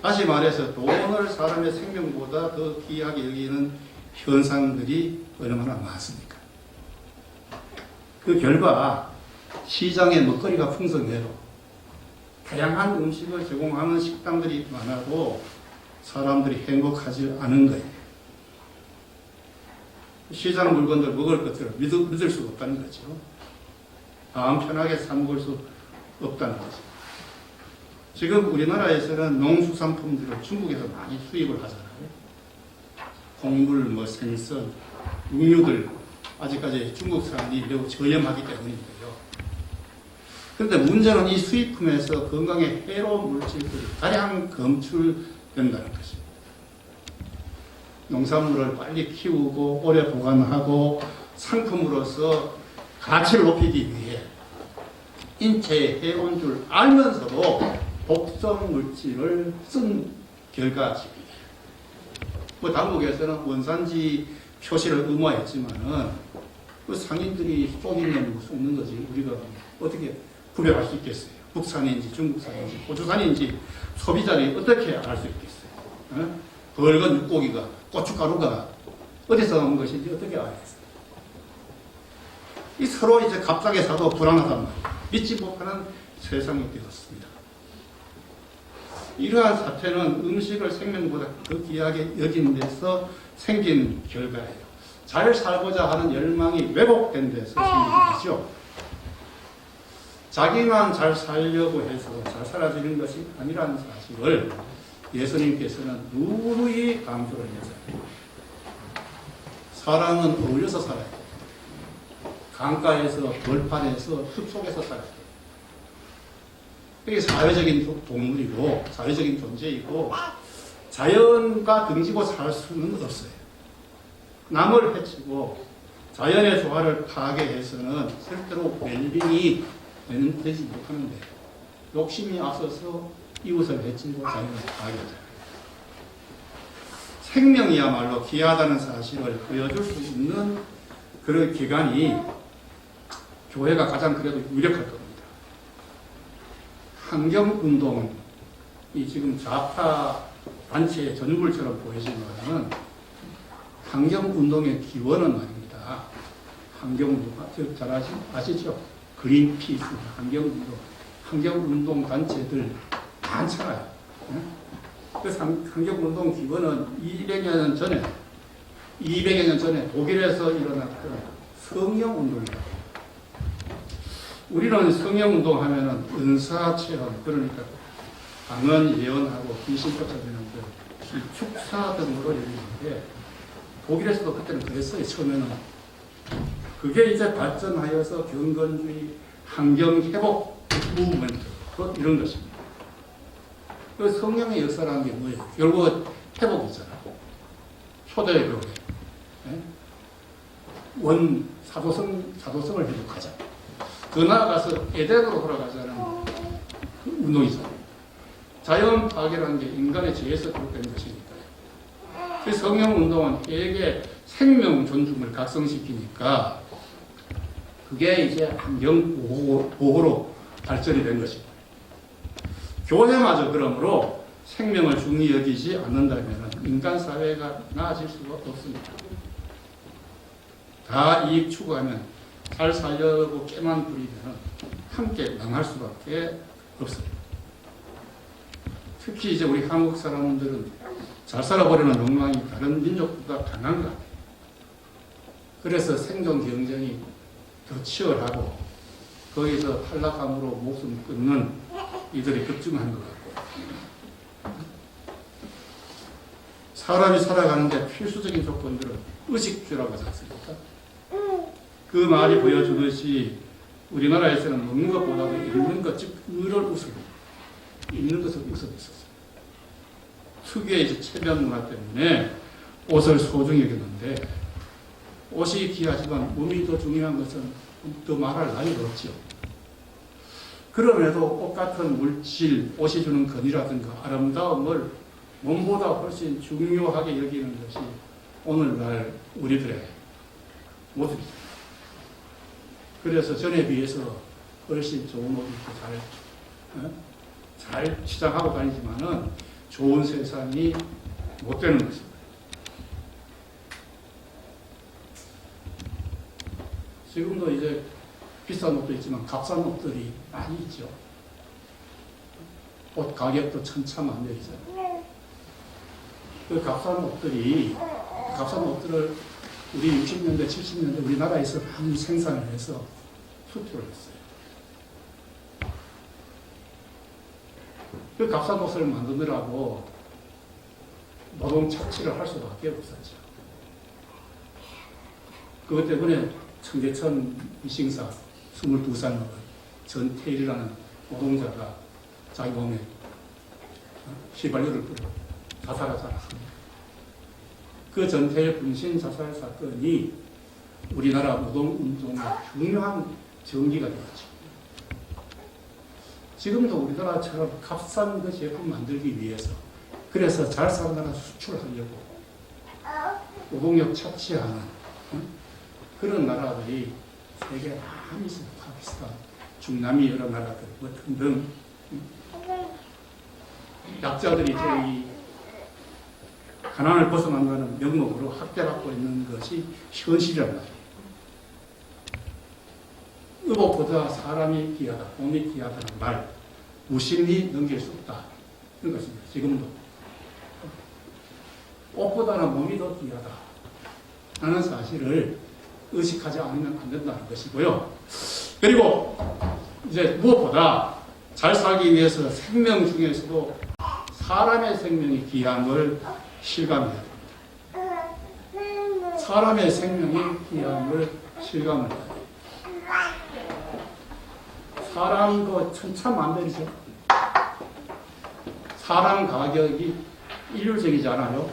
다시 말해서 돈을 사람의 생명보다 더 귀하게 여기는 현상들이 얼마나 많습니까? 그 결과 시장에 먹거리가 풍성해도 다양한 음식을 제공하는 식당들이 많아도 사람들이 행복하지 않은 거예요. 시장 물건들 먹을 것들을 믿을 수 없다는 거죠. 마음 편하게 사 먹을 수 없다는 거죠. 지금 우리나라에서는 농수산품들을 중국에서 많이 수입을 하잖아요. 곡물, 뭐 생선, 육류들 아직까지 중국산이 매우 저렴하기 때문인데요. 그런데 문제는 이 수입품에서 건강에 해로운 물질들이 다량 검출된다는 것입니다. 농산물을 빨리 키우고 오래 보관하고 상품으로서 가치를 높이기 위해 인체에 해로운 줄 알면서도 독성 물질을 쓴 결과지. 뭐 당국에서는 원산지 표시를 의무화했지만은 그 상인들이 쏘기는 쏘는 거지 우리가 어떻게 구별할 수 있겠어요? 국산인지 중국산인지 호주산인지 소비자들이 어떻게 알 수 있겠어요? 어? 붉은 육고기가 고춧가루가 어디서 나온 것인지 어떻게 알겠어요? 이 서로 이제 갑자기 사도 불안하단 말이에요. 믿지 못하는 세상이 되었습니다. 이러한 사태는 음식을 생명보다 더 귀하게 여긴 데서 생긴 결과예요. 잘 살고자 하는 열망이 왜곡된 데서 생긴 거죠. 자기만 잘 살려고 해서 잘 살아지는 것이 아니라는 사실을 예수님께서는 누누이 강조를 했어요. 사람은 어울려서 살아야 돼요. 강가에서, 벌판에서, 숲속에서 살아야 돼요. 이게 사회적인 동물이고 사회적인 존재이고 자연과 등지고 살 수는 없어요. 남을 해치고 자연의 조화를 파괴해서는 절대로 웰빙이 되지 못하는데 욕심이 앞서서 이웃을 해치고 자연을 파괴하잖아요. 생명이야말로 귀하다는 사실을 보여줄 수 있는 그런 기관이 교회가 가장 그래도 유력할 겁니다. 환경운동이 지금 좌파 단체의 전율처럼 보이지만 환경운동의 기원은 말입니다. 환경운동, 잘 아시죠? 그린피스, 환경운동 단체들 많잖아요. 그 환경운동 기원은 200여 년 전에 독일에서 일어났던 성령운동이다. 우리는 성령운동 하면은 은사체험, 그러니까 방언 예언하고 귀신 쫓아내는 축사 등으로 열리는데 독일에서도 그때는 그랬어요. 처음에는 그게 이제 발전하여서 경건주의, 환경회복 무브먼트 이런 것입니다. 그 성령의 역사라는 게 뭐예요? 결국 회복이잖아요. 초대교회 원 사도성을 회복하자. 더 나아가서 에덴으로 돌아가자는 그 운동이잖아요. 자연 파괴라는 게 인간의 죄에서 비롯된 것이니까요. 그 성령운동은 회계 생명 존중을 각성시키니까 그게 이제 환경보호로 발전이 된 것입니다. 교회마저 그러므로 생명을 중히 여기지 않는다면 인간 사회가 나아질 수가 없습니다. 다 이익 추구하면 잘 살려고 깨만 부리면 함께 망할 수밖에 없습니다. 특히 이제 우리 한국 사람들은 잘 살아보려는 욕망이 다른 민족보다 강한 것 같아요. 그래서 생존 경쟁이 더 치열하고 거기서 탈락함으로 목숨 끊는 이들이 급증한 것 같고 사람이 살아가는데 필수적인 조건들은 의식주라고 하지 않습니까? 그 말이 보여주듯이 우리나라에서는 먹는 것보다도 읽는 것, 즉 의를 우습고 읽는 것을 우습게 있었어요. 특유의 이제 체면 문화 때문에 옷을 소중히 여겼는데 옷이 귀하지만 몸이 더 중요한 것은 더 말할 나위가 없죠. 그럼에도 옷 같은 물질, 옷이 주는 건이라든가 아름다움을 몸보다 훨씬 중요하게 여기는 것이 오늘날 우리들의 모습이죠. 그래서 전에 비해서 훨씬 좋은 옷 입고 잘 치장하고 다니지만은 좋은 세상이 못 되는 것입니다. 지금도 이제 비싼 옷도 있지만 값싼 옷들이 많이 있죠. 옷 가격도 천차만별이잖아요. 그 값싼 옷들을 우리 60년대, 70년대 우리나라에서 많이 생산을 해서 수출을 했어요. 그 값싼 옷을 만드느라고 노동 착취를 할 수밖에 없었죠. 그것 때문에 청계천 미싱사 22살 먹은 전태일이라는 노동자가 자기 몸에 휘발유를 뿌려 자살하지 않았습니다. 그 전태일 분신 자살 사건이 우리나라 노동운동의 중요한 전기가 되었죠. 지금도 우리나라처럼 값싼 그 제품 만들기 위해서 그래서 잘 사는 나라 수출하려고 노동력 착취하는 그런 나라들이 세계에 많이 있습니다. 파키스탄, 중남미 여러 나라들 뭐 등등 약자들이 저희 가난을 벗어난다는 명목으로 학대받고 있는 것이 현실이란 말이에요. 의복보다 사람이 귀하다, 몸이 귀하다는 말 무심히 넘길 수 없다. 그런 것입니다. 지금도. 옷보다는 몸이 더 귀하다. 라는 사실을 의식하지 않으면 안 된다는 것이고요. 그리고 이제 무엇보다 잘 살기 위해서 생명 중에서도 사람의 생명이 귀함을 실감해야 됩니다. 사람의 생명이 귀함을 실감을 해야 됩니다. 사람도 천차만별이죠. 사람 가격이 일률적이지 않아요.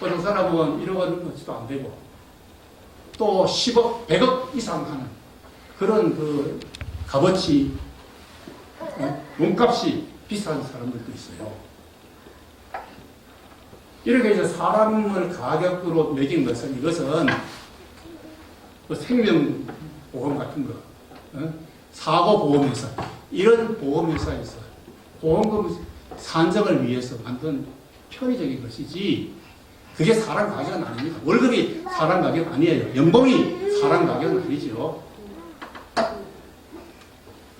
어떤 사람은 1억 원 어치도 안 되고 또 10억, 100억 이상 하는 그런 그 값어치, 몸값이 비싼 사람들도 있어요. 이렇게 이제 사람을 가격으로 매긴 것은 이것은 그 생명보험 같은 거, 사고보험회사, 이런 보험회사에서 보험금 산정을 위해서 만든 편의적인 것이지 그게 사람 가격은 아닙니다. 월급이 사람 가격 아니에요. 연봉이 사람 가격은 아니죠.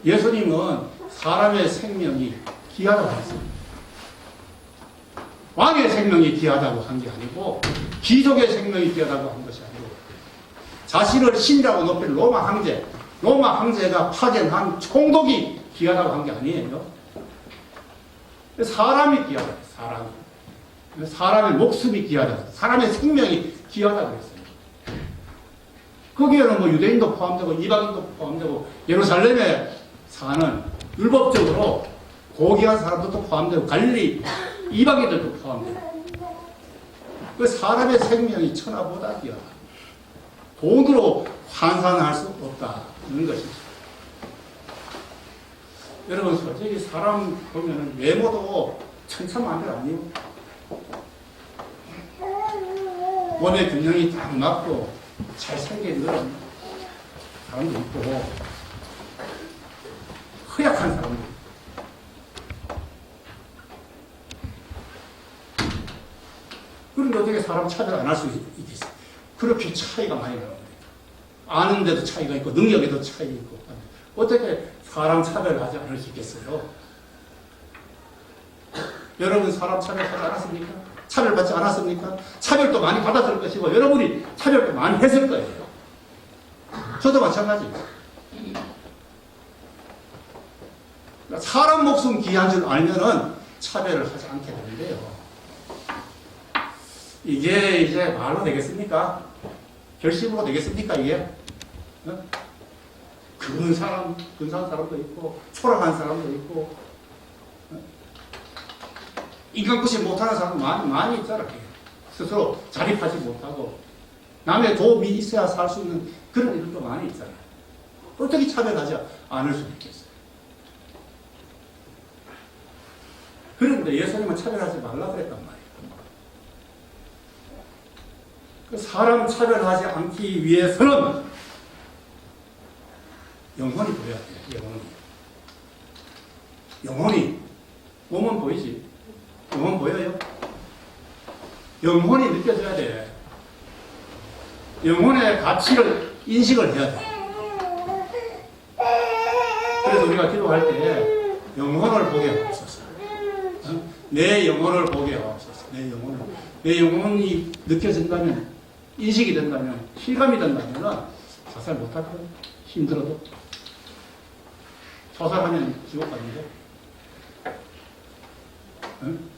예수님은 사람의 생명이 귀하다고 했습니다. 왕의 생명이 귀하다고 한 게 아니고 귀족의 생명이 귀하다고 한 것이 아니고 자신을 신이라고 높인 로마 황제가 파견한 총독이 귀하다고 한 게 아니에요. 사람이 귀하다. 사람의 목숨이 귀하다. 사람의 생명이 귀하다고 했어요. 거기에는 뭐 유대인도 포함되고 이방인도 포함되고 예루살렘에 사는 율법적으로 고귀한 사람들도 포함되고 갈릴리 이방인들도 포함되고 그 사람의 생명이 천하보다 귀하다. 돈으로 환산할 수 없다는 것이죠. 여러분 솔직히 사람 보면은 외모도 천차만별 아니에요. 몸의 균형이 딱 맞고 잘생긴 그런 사람도 있고 허약한 사람도 있고 그런데 어떻게 사람 차별 안 할 수 있겠어요? 그렇게 차이가 많이 나옵니다. 아는데도 차이가 있고 능력에도 차이가 있고 어떻게 사람 차별하지 않을 수 있겠어요? 여러분 사람 차별하지 않았습니까? 차별받지 않았습니까? 차별도 많이 받았을 것이고 여러분이 차별도 많이 했을 거예요. 저도 마찬가지입니다. 사람 목숨 귀한 줄 알면은 차별을 하지 않게 되는데요. 이게 이제 말로 되겠습니까? 결심으로 되겠습니까, 이게? 근사한 사람도 있고, 초라한 사람도 있고, 인간굿이 못하는 사람도 많이 있잖아요. 스스로 자립하지 못하고, 남의 도움이 있어야 살 수 있는 그런 일도 많이 있잖아요. 어떻게 차별하지 않을 수 있겠어요? 그런데 예수님은 차별하지 말라 그랬단 말이에요. 사람 차별하지 않기 위해서는 영혼이 보여야 돼요. 영혼이. 몸은 보이지? 영혼 보여요? 영혼이 느껴져야 돼. 영혼의 가치를 인식을 해야 돼. 그래서 우리가 기도할 때 영혼을 보게 하옵소서. 내 영혼을 보게 하옵소서. 내 영혼이 느껴진다면, 인식이 된다면, 실감이 된다면 자살 못할 거예요. 힘들어도. 자살하면 지옥 가는데. 응?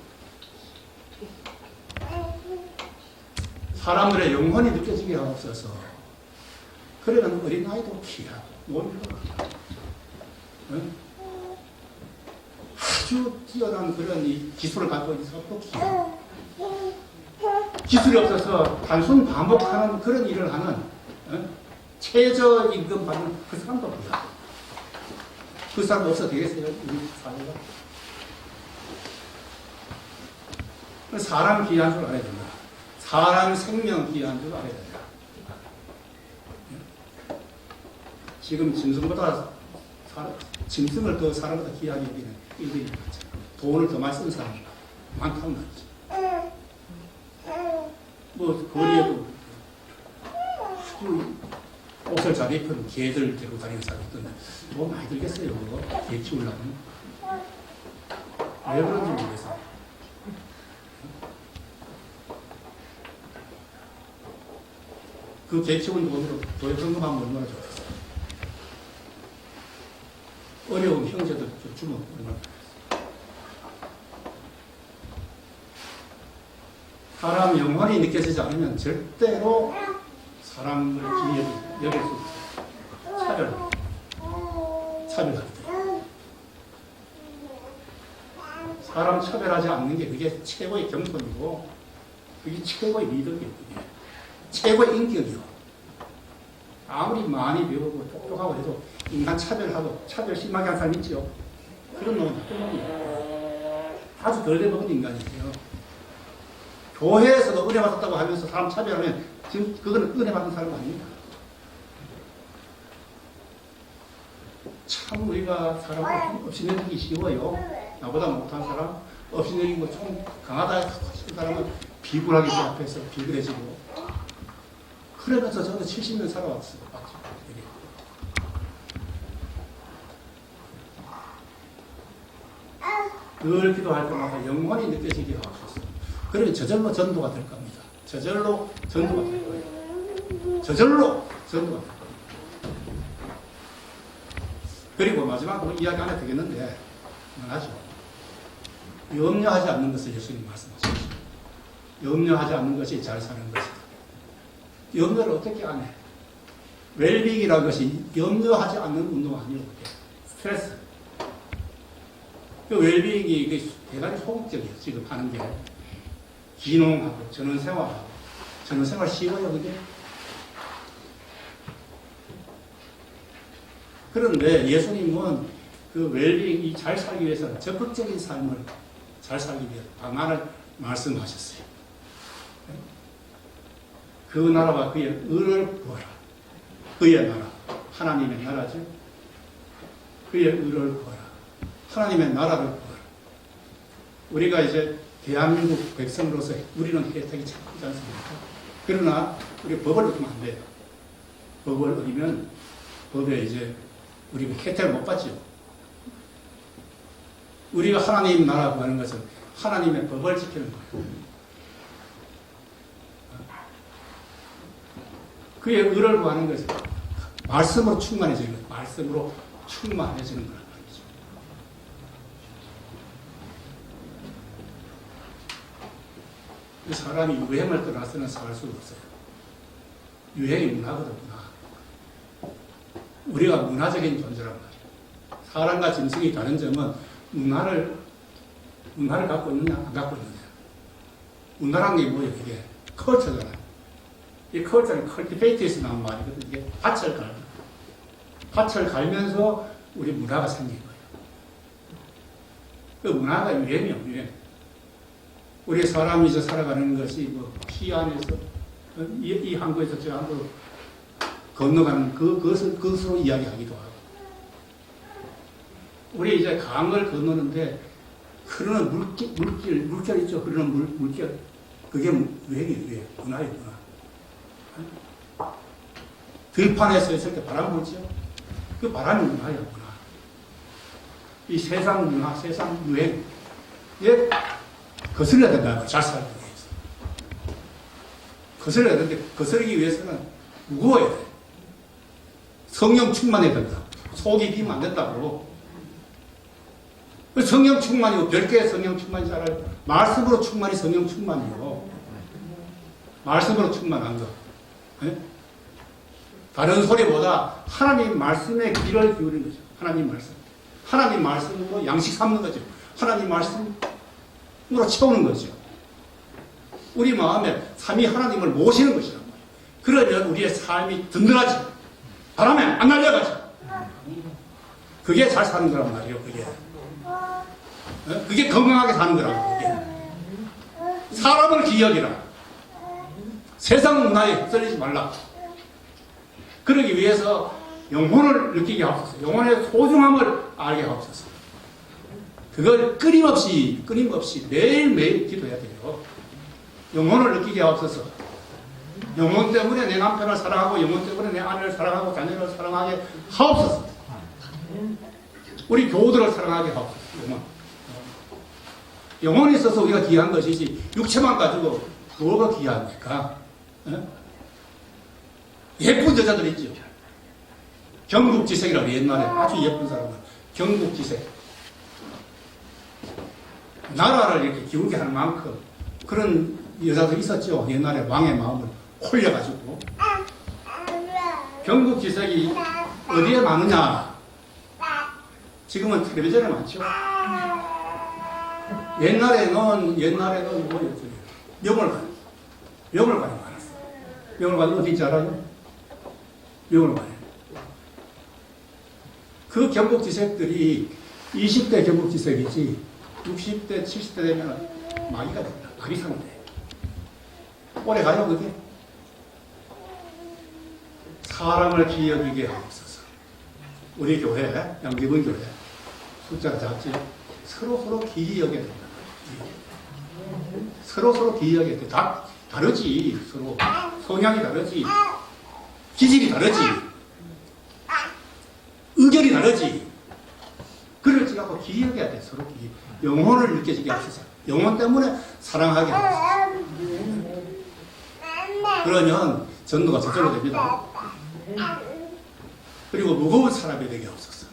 사람들의 영혼이 느껴지게 하옵소서. 그러는 어린아이도 귀하고 놀이도 귀하고 응? 아주 뛰어난 그런 이 기술을 갖고 있는 사람도 귀하고 기술이 없어서 단순 반복하는 그런 일을 하는 응? 최저임금 받는 그 사람도 귀하고 그 사람 없어도 되겠어요? 우리 사회가? 사람 귀한 줄 알아야 된다. 사람 생명 귀한 줄 알아야 된다. 지금 짐승을 더 사람보다 귀하게 여기는 일들이 많죠. 돈을 더 많이 쓰는 사람이 많다는 말이죠. 뭐 거리에도 아주 옷을 잘 입은 개들 데리고 다니는 사람이 있던데 돈 많이 들겠어요. 그거 개 키우려면. 왜 그런지 모르겠어요. 그 개 키우는 돈으로 교회 헌금하면 얼마나 좋겠어요. 어려운 형제들 주면 얼마나 좋겠어요. 사람 영혼이 느껴지지 않으면 절대로 사람을 여길 수 있어요. 차별하게 돼요. 사람 차별하지 않는 게 그게 최고의 경건이고 그게 최고의 미덕이에요. 최고의 인격이요. 아무리 많이 배우고 똑똑하고 해도 인간 차별하고 차별 심하게 한 사람 있죠. 그런 놈은 나쁜 놈이에요. 아주 덜 돼먹은 인간이에요. 교회에서도 은혜 받았다고 하면서 사람 차별하면 지금 그거는 은혜 받은 사람 아닙니다. 참 우리가 사람 없이 내리기 쉬워요. 나보다 못한 사람 없이 내리고 좀 강하다 하시는 사람은 비굴하게 그 앞에서 비굴해지고 그러면서 저도 70년 살아왔어요. 늘 기도할 때마다 영원히 느껴지게 하옵소서. 그러면 저절로 전도가 될 겁니다. 저절로 전도가 될 거예요. 저절로 전도가 될 거예요. 그리고 마지막으로 이야기 안 해도 되겠는데 하죠. 염려하지 않는 것을 예수님 말씀하셨죠. 염려하지 않는 것이 잘 사는 것이다. 염려를 어떻게 안 해? 웰빙이라는 것이 염려하지 않는 운동 아니에요. 스트레스. 그 웰빙이 대단히 소극적이에요. 지금 하는 게. 기농하고 전원생활하고. 전원생활 쉬워요, 그게? 그런데 예수님은 그 웰빙이 잘 살기 위해서는 적극적인 삶을 잘 살기 위해 방안을 말씀하셨어요. 그 나라와 그의 의를 구하라. 그의 나라, 하나님의 나라죠. 그의 의를 구하라. 하나님의 나라를 구하라. 우리가 이제 대한민국 백성으로서 우리는 혜택이 참 크지 않습니까? 그러나 우리 법을 어기면 안 돼요. 법을 어기면 법에 이제 우리가 혜택을 못 받죠. 우리가 하나님 나라 구하는 것은 하나님의 법을 지키는 거예요. 그의 의를 구하는 것은 말씀으로 충만해지는 거예요. 말씀으로 충만해지는 거란 말이죠. 그 사람이 유행을 떠나서는 살 수가 없어요. 유행이 문화거든요. 우리가 문화적인 존재란 말이에요. 사람과 짐승이 다른 점은 문화를 갖고 있느냐, 안 갖고 있느냐. 문화란 게 뭐예요? 이게 컬처잖아요. 이 컬처는 컬티베이트에서 나온 말이거든요. 이게 밭을 갈면. 밭을 갈면서 우리 문화가 생긴 거예요. 그 문화가 유행이에요, 유행. 우리 사람이 저 살아가는 것이 뭐 피 안에서, 이 항구에서 저 항구로 건너가는 그것으로 이야기하기도 하고. 우리 이제 강을 건너는데 흐르는 물결 있죠. 흐르는 물결. 그게 유행이에요, 유행. 문화예요, 문화. 들판에서 있을 때 바람 불죠. 그 바람이 문화예요, 문화. 이 세상 문화, 세상 유행. 예, 거슬려야 된다. 잘 살기 위해서. 거슬려야 되는데, 거슬리기 위해서는 무거워야 돼. 성령 충만해야 된다. 속이 비면 안 된다고. 성령 충만이고 별개의 성령 충만이잖아요. 말씀으로 충만이 성령 충만이요. 말씀으로 충만한 거. 예? 다른 소리보다 하나님 말씀에 귀를 기울이는 거죠. 하나님 말씀. 하나님 말씀으로 양식 삼는 거죠. 하나님 말씀으로 채우는 거죠. 우리 마음에 삼위 하나님을 모시는 것이란 말이에요. 그러면 우리의 삶이 든든하지. 바람에 안 날려가지. 그게 잘 사는 거란 말이에요. 그게 건강하게 사는 거라고. 그게. 사람을 기억이라. 세상 문화에 휩쓸리지 말라. 그러기 위해서 영혼을 느끼게 하옵소서. 영혼의 소중함을 알게 하옵소서. 그걸 끊임없이 매일매일 기도해야 돼요. 영혼을 느끼게 하옵소서. 영혼 때문에 내 남편을 사랑하고 영혼 때문에 내 아내를 사랑하고 자녀를 사랑하게 하옵소서. 우리 교우들을 사랑하게 하옵소서. 영혼이 있어서 우리가 귀한 것이지 육체만 가지고 뭐가 귀합니까? 예쁜 여자들 있죠. 경국지색이라고 옛날에 아주 예쁜 사람은 경국지색. 나라를 이렇게 기울게 하는 만큼 그런 여자들이 있었죠. 옛날에 왕의 마음을 홀려가지고. 경국지색이 어디에 많으냐? 지금은 텔레비전에 많죠. 옛날에는 뭐였어요? 명월관이 많았어요. 명월관이 어딘지 알아요? 명월관에. 그 경국지색들이 20대 경국지색이지 60대, 70대 되면 마귀가 된다. 그리상대. 오래 가요, 그게? 사람을 기여기게 하옵소서. 우리 교회, 양기분 교회, 숫자가 작지? 서로 기여게 된다. 서로 기여게 돼. 다 다르지. 서로. 성향이 다르지. 기질이 다르지. 의견이 다르지. 그러지 않고 기여해야 돼. 서로 기여. 영혼을 느껴지게 하소서. 영혼 때문에 사랑하게 하소서. 그러면 전도가 저절로 됩니다. 그리고 무거운 사람이 되게 하소서.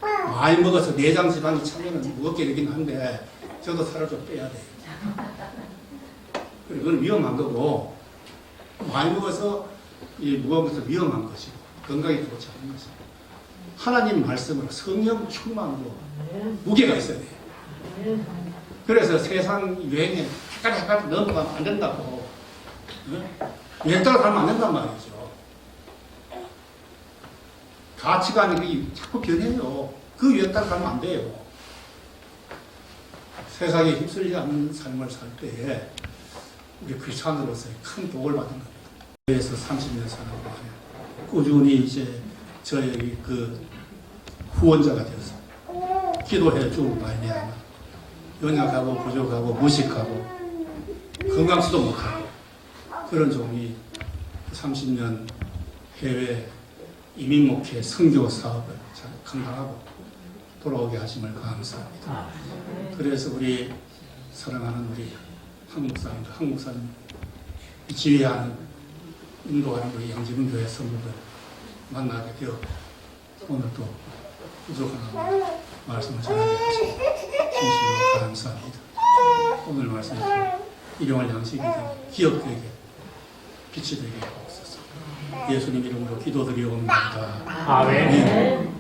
많이 먹어서 내장 지방이 차면은 무겁게 되긴 한데 저도 살을 좀 빼야 돼요. 그리고 그건 위험한 거고 많이 먹어서 이 무거운 것은 위험한 것이고 건강에 좋지 않은 것이고 하나님 말씀으로 성령 충만으로 무게가 있어야 돼요. 그래서 세상 유행에 약간 넘어가면 안 된다고. 유행 따라 가면 안 된단 말이죠. 가치관이 자꾸 변해요. 그 유행 따라 가면 안 돼요. 세상에 휩쓸리지 않는 삶을 살 때에 우리 크리스찬으로서의 큰 복을 받는 겁니다. 교회에서 30년 살아오고 꾸준히 이제 저희 그 후원자가 되어서 기도해 주고 말미암아 연약하고 부족하고 무식하고 건강수도 못하고 그런 종이 30년 해외 이민 목회 선교 사업을 잘 감당하고 돌아오게 하심을 감사합니다. 그래서 우리 사랑하는 우리 한국사님 지휘하는 인도하는 우리 양지분 교회 성도들 만나게 되어 오늘 또 부족한 말씀을 전하게 하시고 진심으로 감사합니다. 오늘 말씀에 일용할 양식이 된 기업되게 빛이 되게 하옵소서. 예수님 이름으로 기도드리옵나이다. 아멘.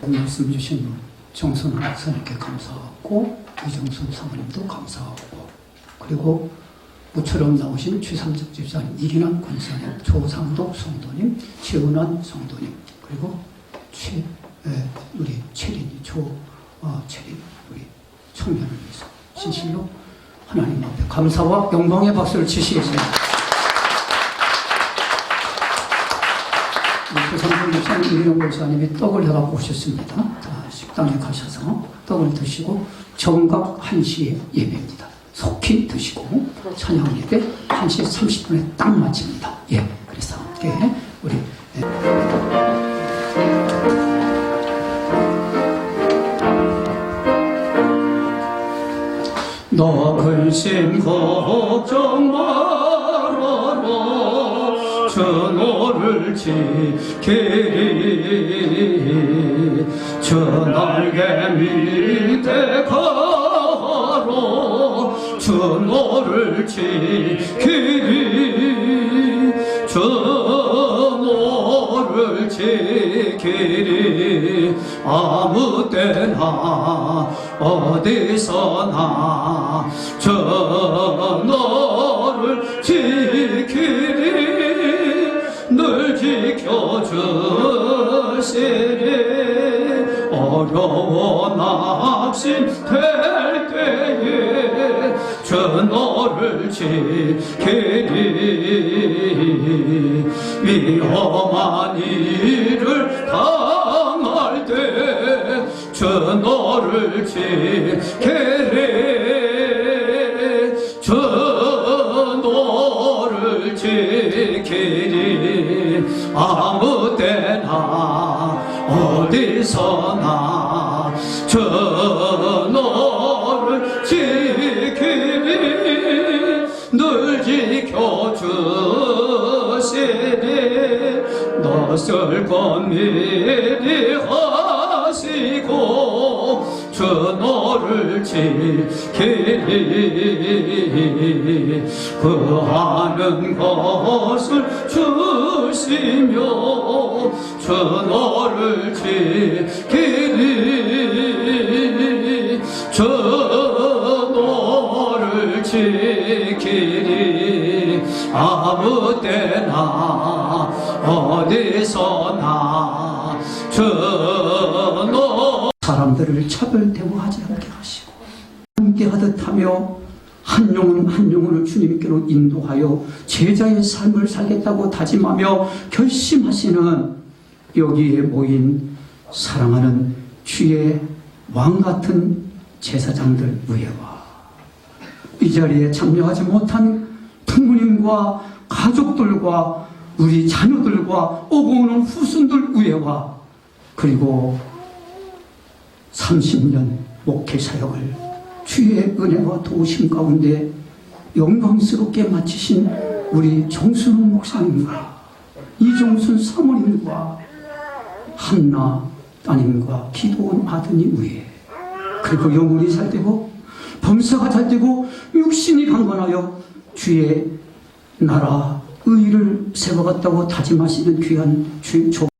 말씀 주신 정선 목사님께 감사하고 이정선 사모님도 감사하고 그리고 모처럼 나오신 최삼적 집사님, 이기남 권사님, 조상덕 성도님, 최은환 성도님 그리고 우리 최린 우리 청년을 위해서 진실로 하나님 앞에 감사와 영광의 박수를 치시겠습니다. 조상덕 집사님, 이기남 권사님이 떡을 해갖고 오셨습니다. 식당에 가셔서 떡을 드시고 정각 1시에 예배입니다. 속히 드시고 찬양 예배 1시 30분에 딱 마칩니다. 예, 그래서 함께 우리 너 근심 걱정 말아라 주 너를 지키리 저 날개 밑에 가로 저 너를 지키리 저 너를 지키리 아무 때나 어디서나 저 너를 지키리 늘 지켜주시리 어려워 낙심될 때에 저 너를 지키리 위험한 일을 당할 때 저 너를 지키리 저 너를 지키리 아무 때나 어디서나 저 너를 지키리 늘 지켜주시리 낯설 것 미리 하시고 저 너를 지키리 구하는 것을 주시며 저 너를 지키리 저 너를 지키리 아무 때나 어디서나 저 너 사람들을 차별 대우하지 않게 하시고 함께 하듯 하며 한 영혼 한 영혼을 주님께로 인도하여 제자의 삶을 살겠다고 다짐하며 결심하시는 여기에 모인 사랑하는 주의 왕같은 제사장들 위에와 이 자리에 참여하지 못한 부모님과 가족들과 우리 자녀들과 오고 오는 후손들 위에와 그리고 30년 목회 사역을 주의 은혜와 도우심 가운데 영광스럽게 마치신 우리 정순훈 목사님과 이종순 사모님과 한나 따님과 기도원 아드님 위에 그리고 영혼이 잘되고 범사가 잘되고 육신이 강건하여 주의 나라 의를 세워갔다고 다짐하시는 귀한 주의 조